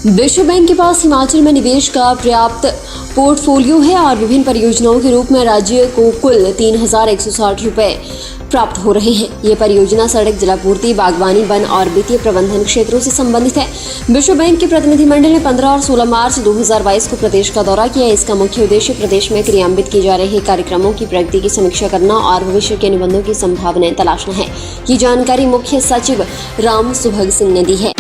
विश्व बैंक के पास हिमाचल में निवेश का पर्याप्त पोर्टफोलियो है और विभिन्न परियोजनाओं के रूप में राज्य को कुल 3,160 रुपए प्राप्त हो रहे हैं। ये परियोजना सड़क, जलापूर्ति, बागवानी, वन और वित्तीय प्रबंधन क्षेत्रों से संबंधित है। विश्व बैंक के प्रतिनिधिमंडल ने 15 और 16 मार्च 2022 को प्रदेश का दौरा किया। इसका मुख्य उद्देश्य प्रदेश में क्रियान्वित किए जा रहे कार्यक्रमों की प्रगति की समीक्षा करना और भविष्य के अनुबंधों की संभावनाएं तलाशना है। ये जानकारी मुख्य सचिव राम सुभग सिंह ने दी है।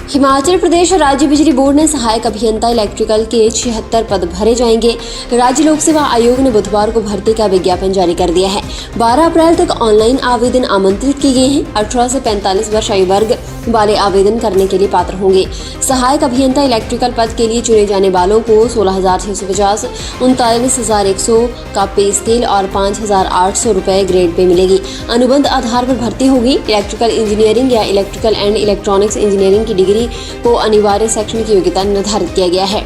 हिमाचल प्रदेश राज्य बिजली बोर्ड ने सहायक अभियंता इलेक्ट्रिकल के 76 पद भरे जाएंगे। राज्य लोक सेवा आयोग ने बुधवार को भर्ती का विज्ञापन जारी कर दिया है। 12 अप्रैल तक ऑनलाइन आवेदन आमंत्रित किए गए हैं। 18 से 45 वर्ष आयु वर्ग वाले आवेदन करने के लिए पात्र होंगे। सहायक अभियंता इलेक्ट्रिकल पद के लिए चुने जाने वालों को 16,650, 39,100 का पे स्केल और 5,800 रुपए ग्रेड पे मिलेगी। अनुबंध आधार पर भर्ती होगी। इलेक्ट्रिकल इंजीनियरिंग या इलेक्ट्रिकल एंड इलेक्ट्रॉनिक्स इंजीनियरिंग की डिग्री को अनिवार्य शैक्षणिक योग्यता निर्धारित किया गया है।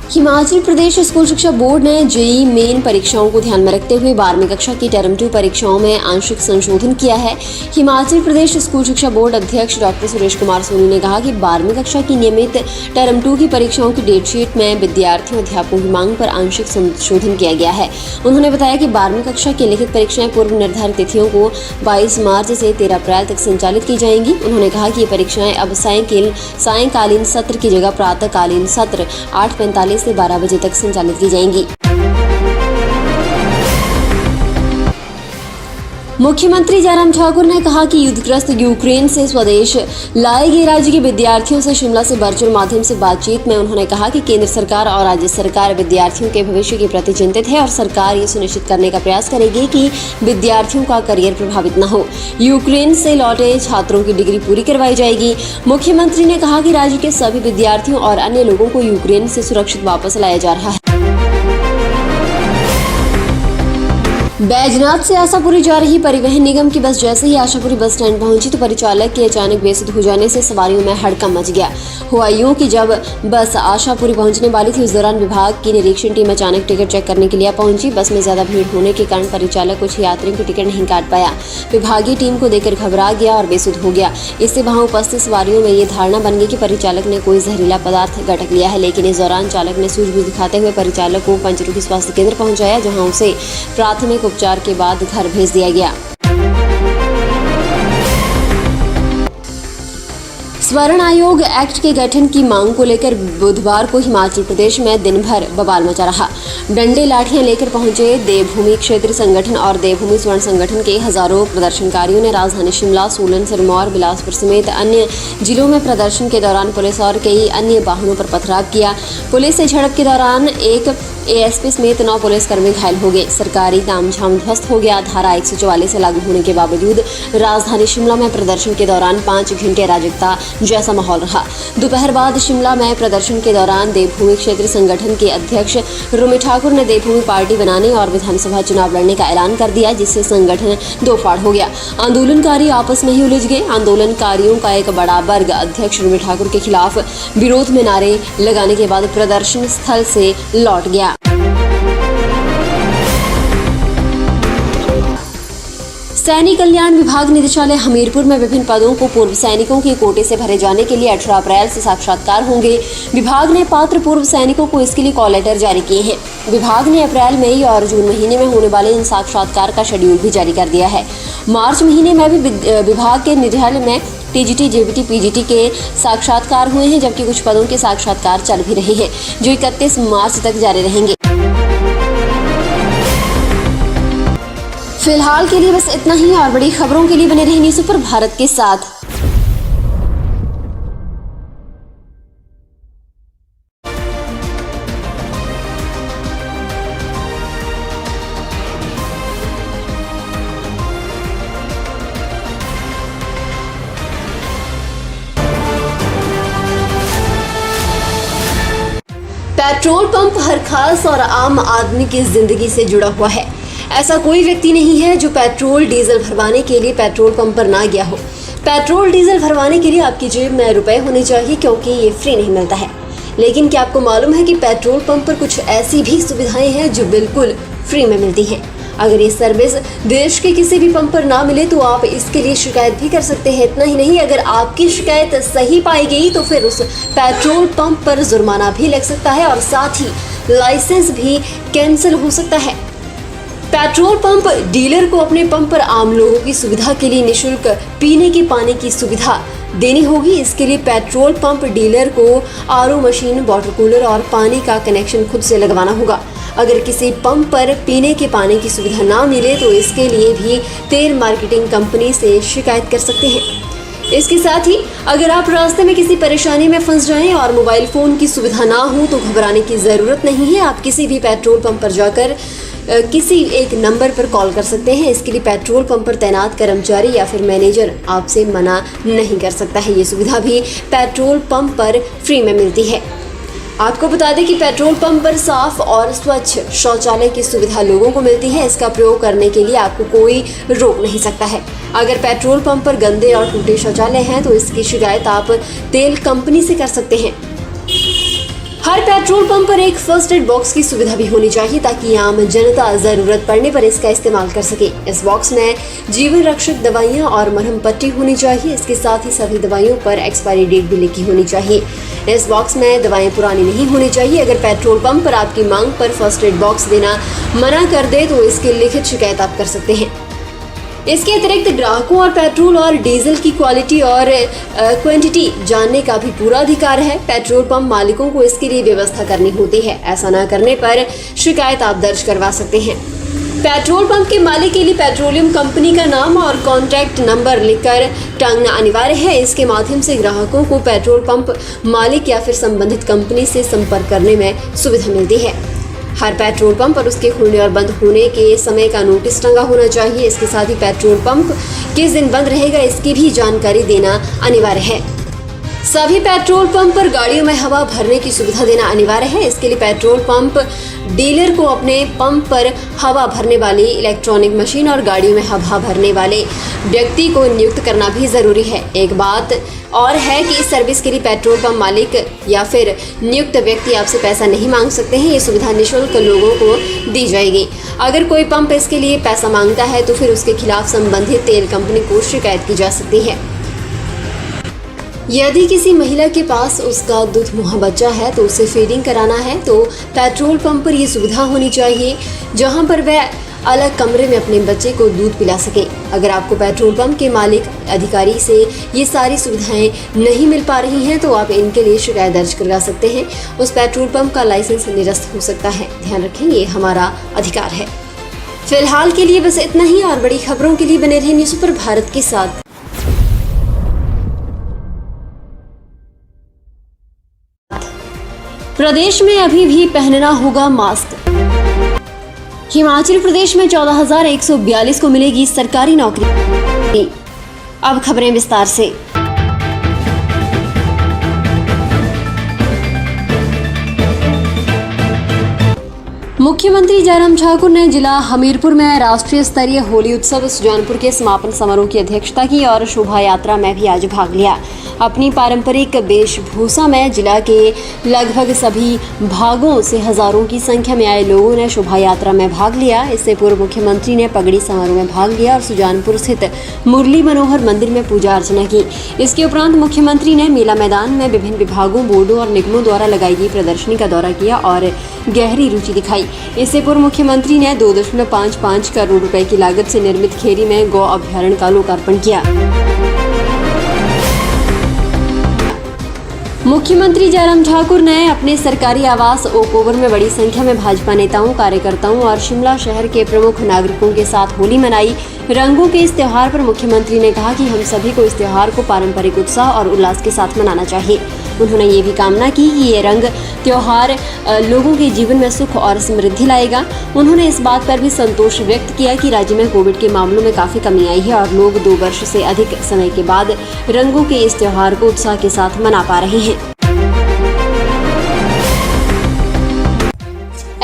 हिमाचल प्रदेश स्कूल शिक्षा बोर्ड ने जेईई मेन परीक्षाओं को ध्यान में रखते हुए 12वीं कक्षा की टर्म 2 परीक्षाओं में आंशिक संशोधन किया है। हिमाचल प्रदेश स्कूल शिक्षा बोर्ड अध्यक्ष डॉक्टर सुरेश कुमार सोनी ने कहा कि 12वीं कक्षा की नियमित टर्म 2 की परीक्षाओं की डेटशीट में विद्यार्थियों अध्यापकों की मांग पर आंशिक संशोधन किया गया है। उन्होंने बताया कि 12वीं कक्षा की लिखित परीक्षाएं पूर्व निर्धारित तिथियों को 22 मार्च से 13 अप्रैल तक संचालित की जाएंगी। उन्होंने कहा कि ये परीक्षाएं अब सायंकालीन सत्र की जगह प्रातःकालीन सत्र 8:45 से 12 बजे तक संचालित की जाएंगी। मुख्यमंत्री जयराम ठाकुर ने कहा कि युद्धग्रस्त यूक्रेन से स्वदेश लाए गए राज्य के विद्यार्थियों से शिमला से वर्चुअल माध्यम से बातचीत में उन्होंने कहा कि केंद्र सरकार और राज्य सरकार विद्यार्थियों के भविष्य के प्रति चिंतित है और सरकार ये सुनिश्चित करने का प्रयास करेगी कि विद्यार्थियों का करियर प्रभावित न हो। यूक्रेन से लौटे छात्रों की डिग्री पूरी करवाई जाएगी। मुख्यमंत्री ने कहा कि राज्य के सभी विद्यार्थियों और अन्य लोगों को यूक्रेन से सुरक्षित वापस लाया जा रहा है। बैजनाथ से आशापुरी जा रही परिवहन निगम की बस जैसे ही आशापुरी बस स्टैंड पहुंची तो परिचालक के अचानक बेसुध हो जाने से सवारियों में हड़कंप मच गया। हुआ यूं कि जब बस आशापुरी पहुंचने वाली थी उस दौरान विभाग की निरीक्षण टीम अचानक टिकट चेक करने के लिए पहुंची। बस में ज्यादा भीड़ होने के कारण परिचालक कुछ यात्रियों की टिकट नहीं काट पाया। विभागीय टीम को देखकर घबरा गया और बेसुध हो गया। इससे वहां उपस्थित सवारियों में ये धारणा बन गई कि परिचालक ने कोई जहरीला पदार्थ गटक लिया है, लेकिन इस दौरान चालक ने सूझबूझ दिखाते हुए परिचालक को पंचरुखी स्वास्थ्य केंद्र पहुंचाया, जहां उसे प्राथमिक उपचार के बाद घर भेज दिया गया। स्वर्ण आयोग एक्ट के गठन की मांग को लेकर बुधवार को हिमाचल प्रदेश में दिन भर बवाल मचा रहा। डंडे लाठियां लेकर पहुंचे देवभूमि क्षेत्रीय संगठन और देवभूमि स्वर्ण संगठन के हजारों प्रदर्शनकारियों ने राजधानी शिमला, सोलन, सिरमौर, बिलासपुर समेत अन्य जिलों में प्रदर्शन के दौरान पुलिस और कई अन्य वाहनों पर पथराव किया। पुलिस से झड़प के दौरान एक एएसपी समेत 9 पुलिसकर्मी घायल हो गए। सरकारी तामझाम ध्वस्त हो गया। धारा 144 से लागू होने के बावजूद राजधानी शिमला में प्रदर्शन के दौरान 5 घंटे अराजकता जैसा माहौल रहा। दोपहर बाद शिमला में प्रदर्शन के दौरान देवभूमि क्षेत्रीय संगठन के अध्यक्ष रोमी ठाकुर ने देवभूमि पार्टी बनाने और विधानसभा चुनाव लड़ने का ऐलान कर दिया, जिससे संगठन दो फाड़ हो गया। आंदोलनकारी आपस में ही उलझ गए। आंदोलनकारियों का एक बड़ा वर्ग अध्यक्ष रोमी ठाकुर के खिलाफ विरोध में नारे लगाने के बाद प्रदर्शन स्थल से लौट गया। सैनिक कल्याण विभाग निदेशालय हमीरपुर में विभिन्न पदों को पूर्व सैनिकों के कोटे से भरे जाने के लिए 18 अप्रैल से साक्षात्कार होंगे। विभाग ने पात्र पूर्व सैनिकों को इसके लिए कॉल लेटर जारी किए हैं। विभाग ने अप्रैल, मई और जून महीने में होने वाले इन साक्षात्कार का शेड्यूल भी जारी कर दिया है। मार्च महीने में भी विभाग के निदेशालय में टीजीटी, जेबीटी, पीजीटी के साक्षात्कार हुए हैं, जबकि कुछ पदों के साक्षात्कार चल भी रहे हैं जो 31 मार्च तक जारी रहेंगे। फिलहाल के लिए बस इतना ही और बड़ी खबरों के लिए बने रहिए न्यूज़ सुपर भारत के साथ। पेट्रोल पंप हर खास और आम आदमी की जिंदगी से जुड़ा हुआ है। ऐसा कोई व्यक्ति नहीं है जो पेट्रोल डीजल भरवाने के लिए पेट्रोल पंप पर ना गया हो। पेट्रोल डीजल भरवाने के लिए आपकी जेब में रुपए होने चाहिए, क्योंकि ये फ्री नहीं मिलता है। लेकिन क्या आपको मालूम है कि पेट्रोल पंप पर कुछ ऐसी भी सुविधाएं हैं जो बिल्कुल फ्री में मिलती हैं। अगर ये सर्विस देश के किसी भी पंप पर ना मिले तो आप इसके लिए शिकायत भी कर सकते हैं। इतना ही नहीं, अगर आपकी शिकायत सही पाई गई तो फिर उस पेट्रोल पंप पर जुर्माना भी लग सकता है और साथ ही लाइसेंस भी कैंसिल हो सकता है। पेट्रोल पंप डीलर को अपने पंप पर आम लोगों की सुविधा के लिए निःशुल्क पीने के पानी की सुविधा देनी होगी। इसके लिए पेट्रोल पंप डीलर को आरओ मशीन, वाटर कूलर और पानी का कनेक्शन खुद से लगवाना होगा। अगर किसी पंप पर पीने के पानी की सुविधा ना मिले तो इसके लिए भी तेल मार्केटिंग कंपनी से शिकायत कर सकते हैं। इसके साथ ही अगर आप रास्ते में किसी परेशानी में फंस जाएं और मोबाइल फोन की सुविधा ना हो तो घबराने की जरूरत नहीं है। आप किसी भी पेट्रोल पंप पर जाकर किसी एक नंबर पर कॉल कर सकते हैं। इसके लिए पेट्रोल पंप पर तैनात कर्मचारी या फिर मैनेजर आपसे मना नहीं कर सकता है। ये सुविधा भी पेट्रोल पंप पर फ्री में मिलती है। आपको बता दें कि पेट्रोल पंप पर साफ और स्वच्छ शौचालय की सुविधा लोगों को मिलती है। इसका प्रयोग करने के लिए आपको कोई रोक नहीं सकता है। अगर पेट्रोल पंप पर गंदे और टूटे शौचालय हैं तो इसकी शिकायत आप तेल कंपनी से कर सकते हैं। हर पेट्रोल पंप पर एक फर्स्ट एड बॉक्स की सुविधा भी होनी चाहिए ताकि आम जनता जरूरत पड़ने पर इसका इस्तेमाल कर सके। इस बॉक्स में जीवन रक्षक दवाइयां और मरहम पट्टी होनी चाहिए। इसके साथ ही सभी दवाइयों पर एक्सपायरी डेट भी लिखी होनी चाहिए। इस बॉक्स में दवाएं पुरानी नहीं होनी चाहिए। अगर पेट्रोल पंप पर आपकी मांग पर फर्स्ट एड बॉक्स देना मना कर दे तो इसकी लिखित शिकायत आप कर सकते हैं। इसके अतिरिक्त ग्राहकों और पेट्रोल और डीजल की क्वालिटी और क्वांटिटी जानने का भी पूरा अधिकार है। पेट्रोल पंप मालिकों को इसके लिए व्यवस्था करनी होती है। ऐसा न करने पर शिकायत आप दर्ज करवा सकते हैं। पेट्रोल पंप के मालिक के लिए पेट्रोलियम कंपनी का नाम और कॉन्टैक्ट नंबर लिखकर टांगना अनिवार्य है। इसके माध्यम से ग्राहकों को पेट्रोल पंप मालिक या फिर संबंधित कंपनी से संपर्क करने में सुविधा मिलती है। हर पेट्रोल पंप पर उसके खुलने और बंद होने के समय का नोटिस टंगा होना चाहिए। इसके साथ ही पेट्रोल पंप किस दिन बंद रहेगा इसकी भी जानकारी देना अनिवार्य है। सभी पेट्रोल पंप पर गाड़ियों में हवा भरने की सुविधा देना अनिवार्य है। इसके लिए पेट्रोल पंप डीलर को अपने पंप पर हवा भरने वाली इलेक्ट्रॉनिक मशीन और गाड़ियों में हवा भरने वाले व्यक्ति को नियुक्त करना भी जरूरी है। एक बात और है कि इस सर्विस के लिए पेट्रोल पंप मालिक या फिर नियुक्त व्यक्ति आपसे पैसा नहीं मांग सकते हैं। ये सुविधा निःशुल्क लोगों को दी जाएगी। अगर कोई पंप इसके लिए पैसा मांगता है तो फिर उसके खिलाफ संबंधित तेल कंपनी को शिकायत की जा सकती है। यदि किसी महिला के पास उसका दूध मुहा बच्चा है तो उसे फीडिंग कराना है तो पेट्रोल पंप पर यह सुविधा होनी चाहिए जहां पर वह अलग कमरे में अपने बच्चे को दूध पिला सके। अगर आपको पेट्रोल पंप के मालिक अधिकारी से ये सारी सुविधाएं नहीं मिल पा रही हैं तो आप इनके लिए शिकायत दर्ज करवा सकते हैं। उस पेट्रोल पंप का लाइसेंस निरस्त हो सकता है। ध्यान रखें, ये हमारा अधिकार है। फिलहाल के लिए बस इतना ही और बड़ी खबरों के लिए बने रहे न्यूज़ पर भारत के साथ। प्रदेश में अभी भी पहनना होगा मास्क। हिमाचल प्रदेश में 14,142 को मिलेगी सरकारी नौकरी। अब खबरें विस्तार से। मुख्यमंत्री जयराम ठाकुर ने जिला हमीरपुर में राष्ट्रीय स्तरीय होली उत्सव सुजानपुर के समापन समारोह की अध्यक्षता की और शोभा यात्रा में भी आज भाग लिया। अपनी पारंपरिक वेशभूषा में जिला के लगभग सभी भागों से हजारों की संख्या में आए लोगों ने शोभा यात्रा में भाग लिया। इससे पूर्व मुख्यमंत्री ने पगड़ी समारोह में भाग लिया और सुजानपुर स्थित मुरली मनोहर मंदिर में पूजा अर्चना की। इसके उपरांत मुख्यमंत्री ने मेला मैदान में विभिन्न विभागों, बोर्डों और निगमों द्वारा लगाई गई प्रदर्शनी का दौरा किया और गहरी रुचि दिखाई। इससे पूर्व मुख्यमंत्री ने 2.55 करोड़ रुपए की लागत से निर्मित खेरी में गौ अभ्यारण्य का लोकार्पण किया। मुख्यमंत्री जयराम ठाकुर ने अपने सरकारी आवास ओक ओवर में बड़ी संख्या में भाजपा नेताओं, कार्यकर्ताओं और शिमला शहर के प्रमुख नागरिकों के साथ होली मनाई। रंगों के इस त्योहार पर मुख्यमंत्री ने कहा कि हम सभी को इस त्योहार को पारंपरिक उत्साह और उल्लास के साथ मनाना चाहिए। उन्होंने ये भी कामना की कि ये रंग त्योहार लोगों के जीवन में सुख और समृद्धि लाएगा। उन्होंने इस बात पर भी संतोष व्यक्त किया कि राज्य में कोविड के मामलों में काफी कमी आई है और लोग 2 वर्ष से अधिक समय के बाद रंगों के इस त्योहार को उत्साह के साथ मना पा रहे हैं।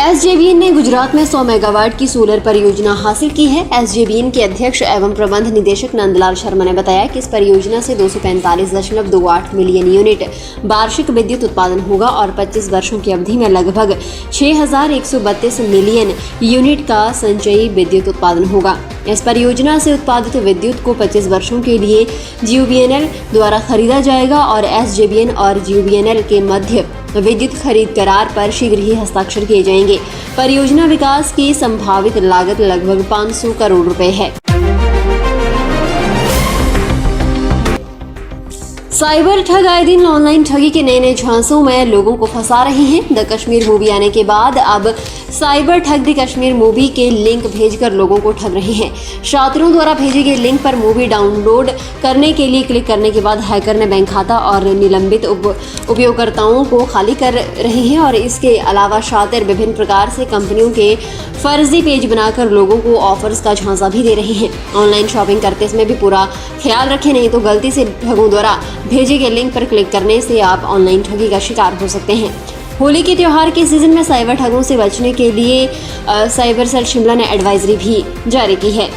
एसजेवीएन ने गुजरात में 100 मेगावाट की सोलर परियोजना हासिल की है। एसजेवीएन के अध्यक्ष एवं प्रबंध निदेशक नंदलाल शर्मा ने बताया कि इस परियोजना से 245.28 मिलियन यूनिट वार्षिक विद्युत उत्पादन होगा और 25 वर्षों की अवधि में लगभग 6,132 मिलियन यूनिट का संचयी विद्युत उत्पादन होगा। इस परियोजना से उत्पादित विद्युत को 25 वर्षों के लिए जीयूबीएनएल द्वारा खरीदा जाएगा और एसजेवीएन और जीयूबीएनएल के मध्य विद्युत खरीद करार पर शीघ्र ही हस्ताक्षर किए जाएंगे। परियोजना विकास की संभावित लागत लगभग 500 करोड़ रुपए है। साइबर ठग आए दिन ऑनलाइन ठगी के नए झांसों में लोगों को फंसा रहे हैं। द कश्मीर मूवी आने के बाद अब साइबर ठग द कश्मीर मूवी के लिंक भेजकर लोगों को ठग रहे हैं। छात्रों द्वारा भेजे गए लिंक पर मूवी डाउनलोड करने के लिए क्लिक करने के बाद हैकर ने बैंक खाता और निलंबित उपयोगकर्ताओं को खाली कर रहे हैं और इसके अलावा शातिर विभिन्न प्रकार से कंपनियों के फर्जी पेज बनाकर लोगों को ऑफर्स का झांसा भी दे रहे हैं। ऑनलाइन शॉपिंग करते समय भी पूरा ख्याल रखें, नहीं तो गलती से ठगों द्वारा भेजे गए लिंक पर क्लिक करने से आप ऑनलाइन ठगी का शिकार हो सकते हैं। होली के त्योहार के सीजन में साइबर ठगों से बचने के लिए साइबर सेल शिमला ने एडवाइजरी भी जारी की है।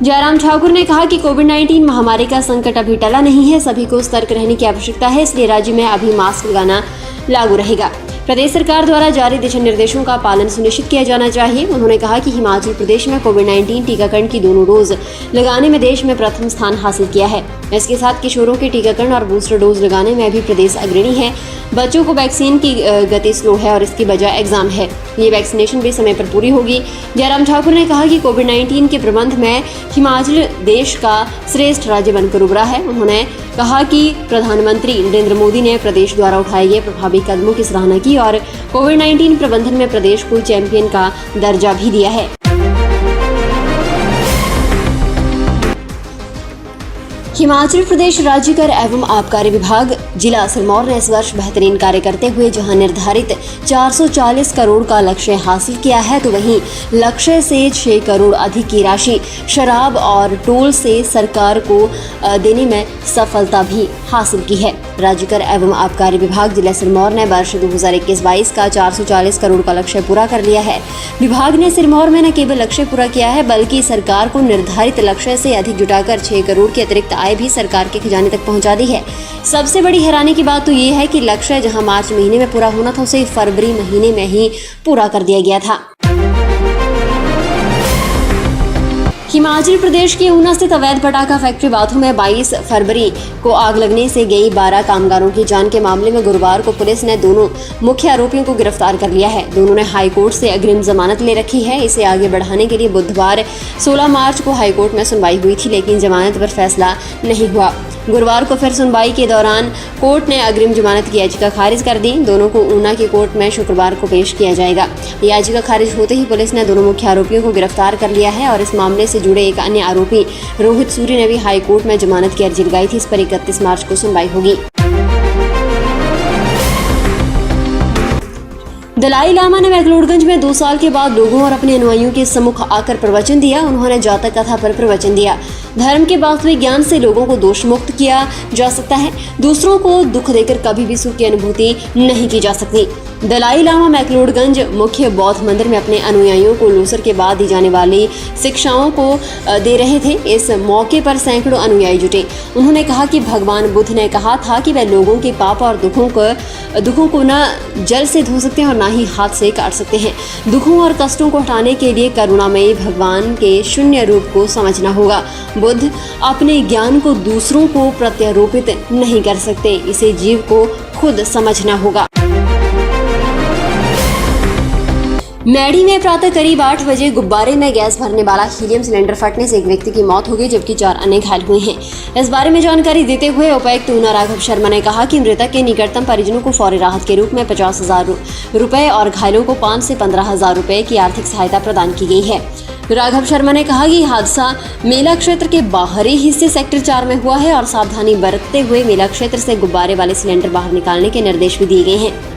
जयराम ठाकुर ने कहा कि कोविड-19 महामारी का संकट अभी टला नहीं है, सभी को सतर्क रहने की आवश्यकता है, इसलिए राज्य में अभी मास्क लगाना लागू रहेगा। प्रदेश सरकार द्वारा जारी दिशा निर्देशों का पालन सुनिश्चित किया जाना चाहिए। उन्होंने कहा कि हिमाचल प्रदेश में कोविड-19 टीकाकरण की दोनों डोज लगाने में देश में प्रथम स्थान हासिल किया है। इसके साथ किशोरों के टीकाकरण और बूस्टर डोज लगाने में भी प्रदेश अग्रणी है। बच्चों को वैक्सीन की गति स्लो है और इसकी वजह एग्जाम है। ये वैक्सीनेशन भी समय पर पूरी होगी। जयराम ठाकुर ने कहा कि कोविड-19 के प्रबंध में हिमाचल देश का श्रेष्ठ राज्य बनकर उभरा है। उन्होंने कहा कि प्रधानमंत्री नरेंद्र मोदी ने प्रदेश द्वारा उठाए गए प्रभावी कदमों की सराहना की और कोविड-19 प्रबंधन में प्रदेश को चैंपियन का दर्जा भी दिया है। हिमाचल प्रदेश राज्य कर एवं आबकारी विभाग जिला सिरमौर ने इस वर्ष बेहतरीन कार्य करते हुए जहां निर्धारित 440 करोड़ का लक्ष्य हासिल किया है, तो वहीं लक्ष्य से 6 करोड़ अधिक की राशि शराब और टोल से सरकार को देने में सफलता भी हासिल की है। राज्य कर एवं आबकारी विभाग जिला सिरमौर ने वर्ष 2021-22 का 440 करोड़ का लक्ष्य पूरा कर लिया है। विभाग ने सिरमौर में न केवल लक्ष्य पूरा किया है, बल्कि सरकार को निर्धारित लक्ष्य से अधिक जुटाकर 6 करोड़ के अतिरिक्त आय भी सरकार के खजाने तक पहुंचा दी है। सबसे बड़ी हैरानी की बात तो ये है कि लक्ष्य जहां मार्च महीने में पूरा होना था, उसे फरवरी महीने में ही पूरा कर दिया गया था। हिमाचल प्रदेश के ऊना स्थित अवैध पटाखा फैक्ट्री बाथू में 22 फरवरी को आग लगने से गई 12 कामगारों की जान के मामले में गुरुवार को पुलिस ने दोनों मुख्य आरोपियों को गिरफ्तार कर लिया है। दोनों ने हाईकोर्ट से अग्रिम जमानत ले रखी है। इसे आगे बढ़ाने के लिए बुधवार 16 मार्च को हाईकोर्ट में सुनवाई हुई थी, लेकिन जमानत पर फैसला नहीं हुआ। गुरुवार को फिर सुनवाई के दौरान कोर्ट ने अग्रिम जमानत की याचिका खारिज कर दी। दोनों को ऊना की कोर्ट में शुक्रवार को पेश किया जाएगा। याचिका खारिज होते ही पुलिस ने दोनों मुख्य आरोपियों को गिरफ्तार कर लिया है और इस मामले से जुड़े एक अन्य आरोपी रोहित सूरी ने भी हाई कोर्ट में जमानत की अर्जी लगाई थी। इस पर 31 मार्च को सुनवाई होगी। दलाई लामा ने मैक्लोडगंज में 2 साल के बाद लोगों और अपने अनुयायियों के सम्मुख आकर प्रवचन दिया। उन्होंने जातक कथा पर प्रवचन दिया। धर्म के वास्तविक ज्ञान से लोगों को दोष मुक्त किया जा सकता है। दूसरों को दुख देकर कभी भी सुख की अनुभूति नहीं की जा सकती। दलाई लामा मैक्लोडगंज मुख्य बौद्ध मंदिर में अपने अनुयायियों को लोसर के बाद दी जाने वाली शिक्षाओं को दे रहे थे। इस मौके पर सैकड़ों अनुयायी जुटे। उन्होंने कहा कि भगवान बुद्ध ने कहा था कि वह लोगों के पाप और दुखों को न जल से धो सकते हैं और न ही हाथ से काट सकते हैं। दुखों और कष्टों को हटाने के लिए करुणामयी भगवान के शून्य रूप को समझना होगा। बुद्ध अपने ज्ञान को दूसरों को प्रत्यारोपित नहीं कर सकते, इसे जीव को खुद समझना होगा। मैडी में प्रातः करीब 8 बजे गुब्बारे में गैस भरने वाला हीलियम सिलेंडर फटने से एक व्यक्ति की मौत हो गई, जबकि 4 अन्य घायल हुए हैं। इस बारे में जानकारी देते हुए उपायुक्त ऊना राघव शर्मा ने कहा कि मृतक के निकटतम परिजनों को फौरी राहत के रूप में 50,000 रुपए और घायलों को 5 से 15,000 रुपए की आर्थिक सहायता प्रदान की गई है। राघव शर्मा ने कहा कि हादसा मेला क्षेत्र के बाहरी हिस्से सेक्टर 4 में हुआ है और सावधानी बरतते हुए मेला क्षेत्र से गुब्बारे वाले सिलेंडर बाहर निकालने के निर्देश भी दिए गए हैं।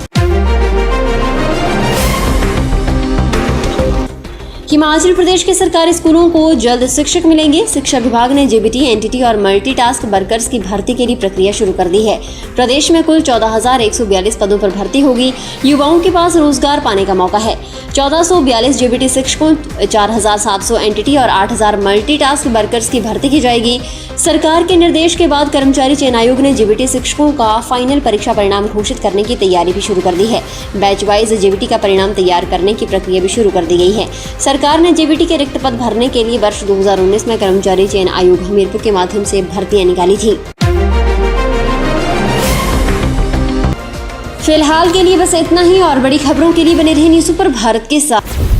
हिमाचल प्रदेश के सरकारी स्कूलों को जल्द शिक्षक मिलेंगे। शिक्षा विभाग ने जेबीटी, एनटीटी और मल्टीटास्क वर्कर्स की भर्ती के लिए प्रक्रिया शुरू कर दी है। प्रदेश में कुल 14,142 पदों पर भर्ती होगी। युवाओं के पास रोजगार पाने का मौका है। 1442 जेबीटी शिक्षकों, 4,700 एनटीटी और 8,000 मल्टीटास्क वर्कर्स की भर्ती की जाएगी। सरकार के निर्देश के बाद कर्मचारी चयन आयोग ने जेबीटी शिक्षकों का फाइनल परीक्षा परिणाम घोषित करने की तैयारी भी शुरू कर दी है। बैच वाइज जेबीटी का परिणाम तैयार करने की प्रक्रिया भी शुरू कर दी गई है। सरकार ने जेबीटी के रिक्त पद भरने के लिए वर्ष 2019 में कर्मचारी चयन आयोग हमीरपुर के माध्यम से भर्तियां निकाली थी। फिलहाल के लिए बस इतना ही और बड़ी खबरों के लिए बने रहिए न्यूज़ सुपर भारत के साथ।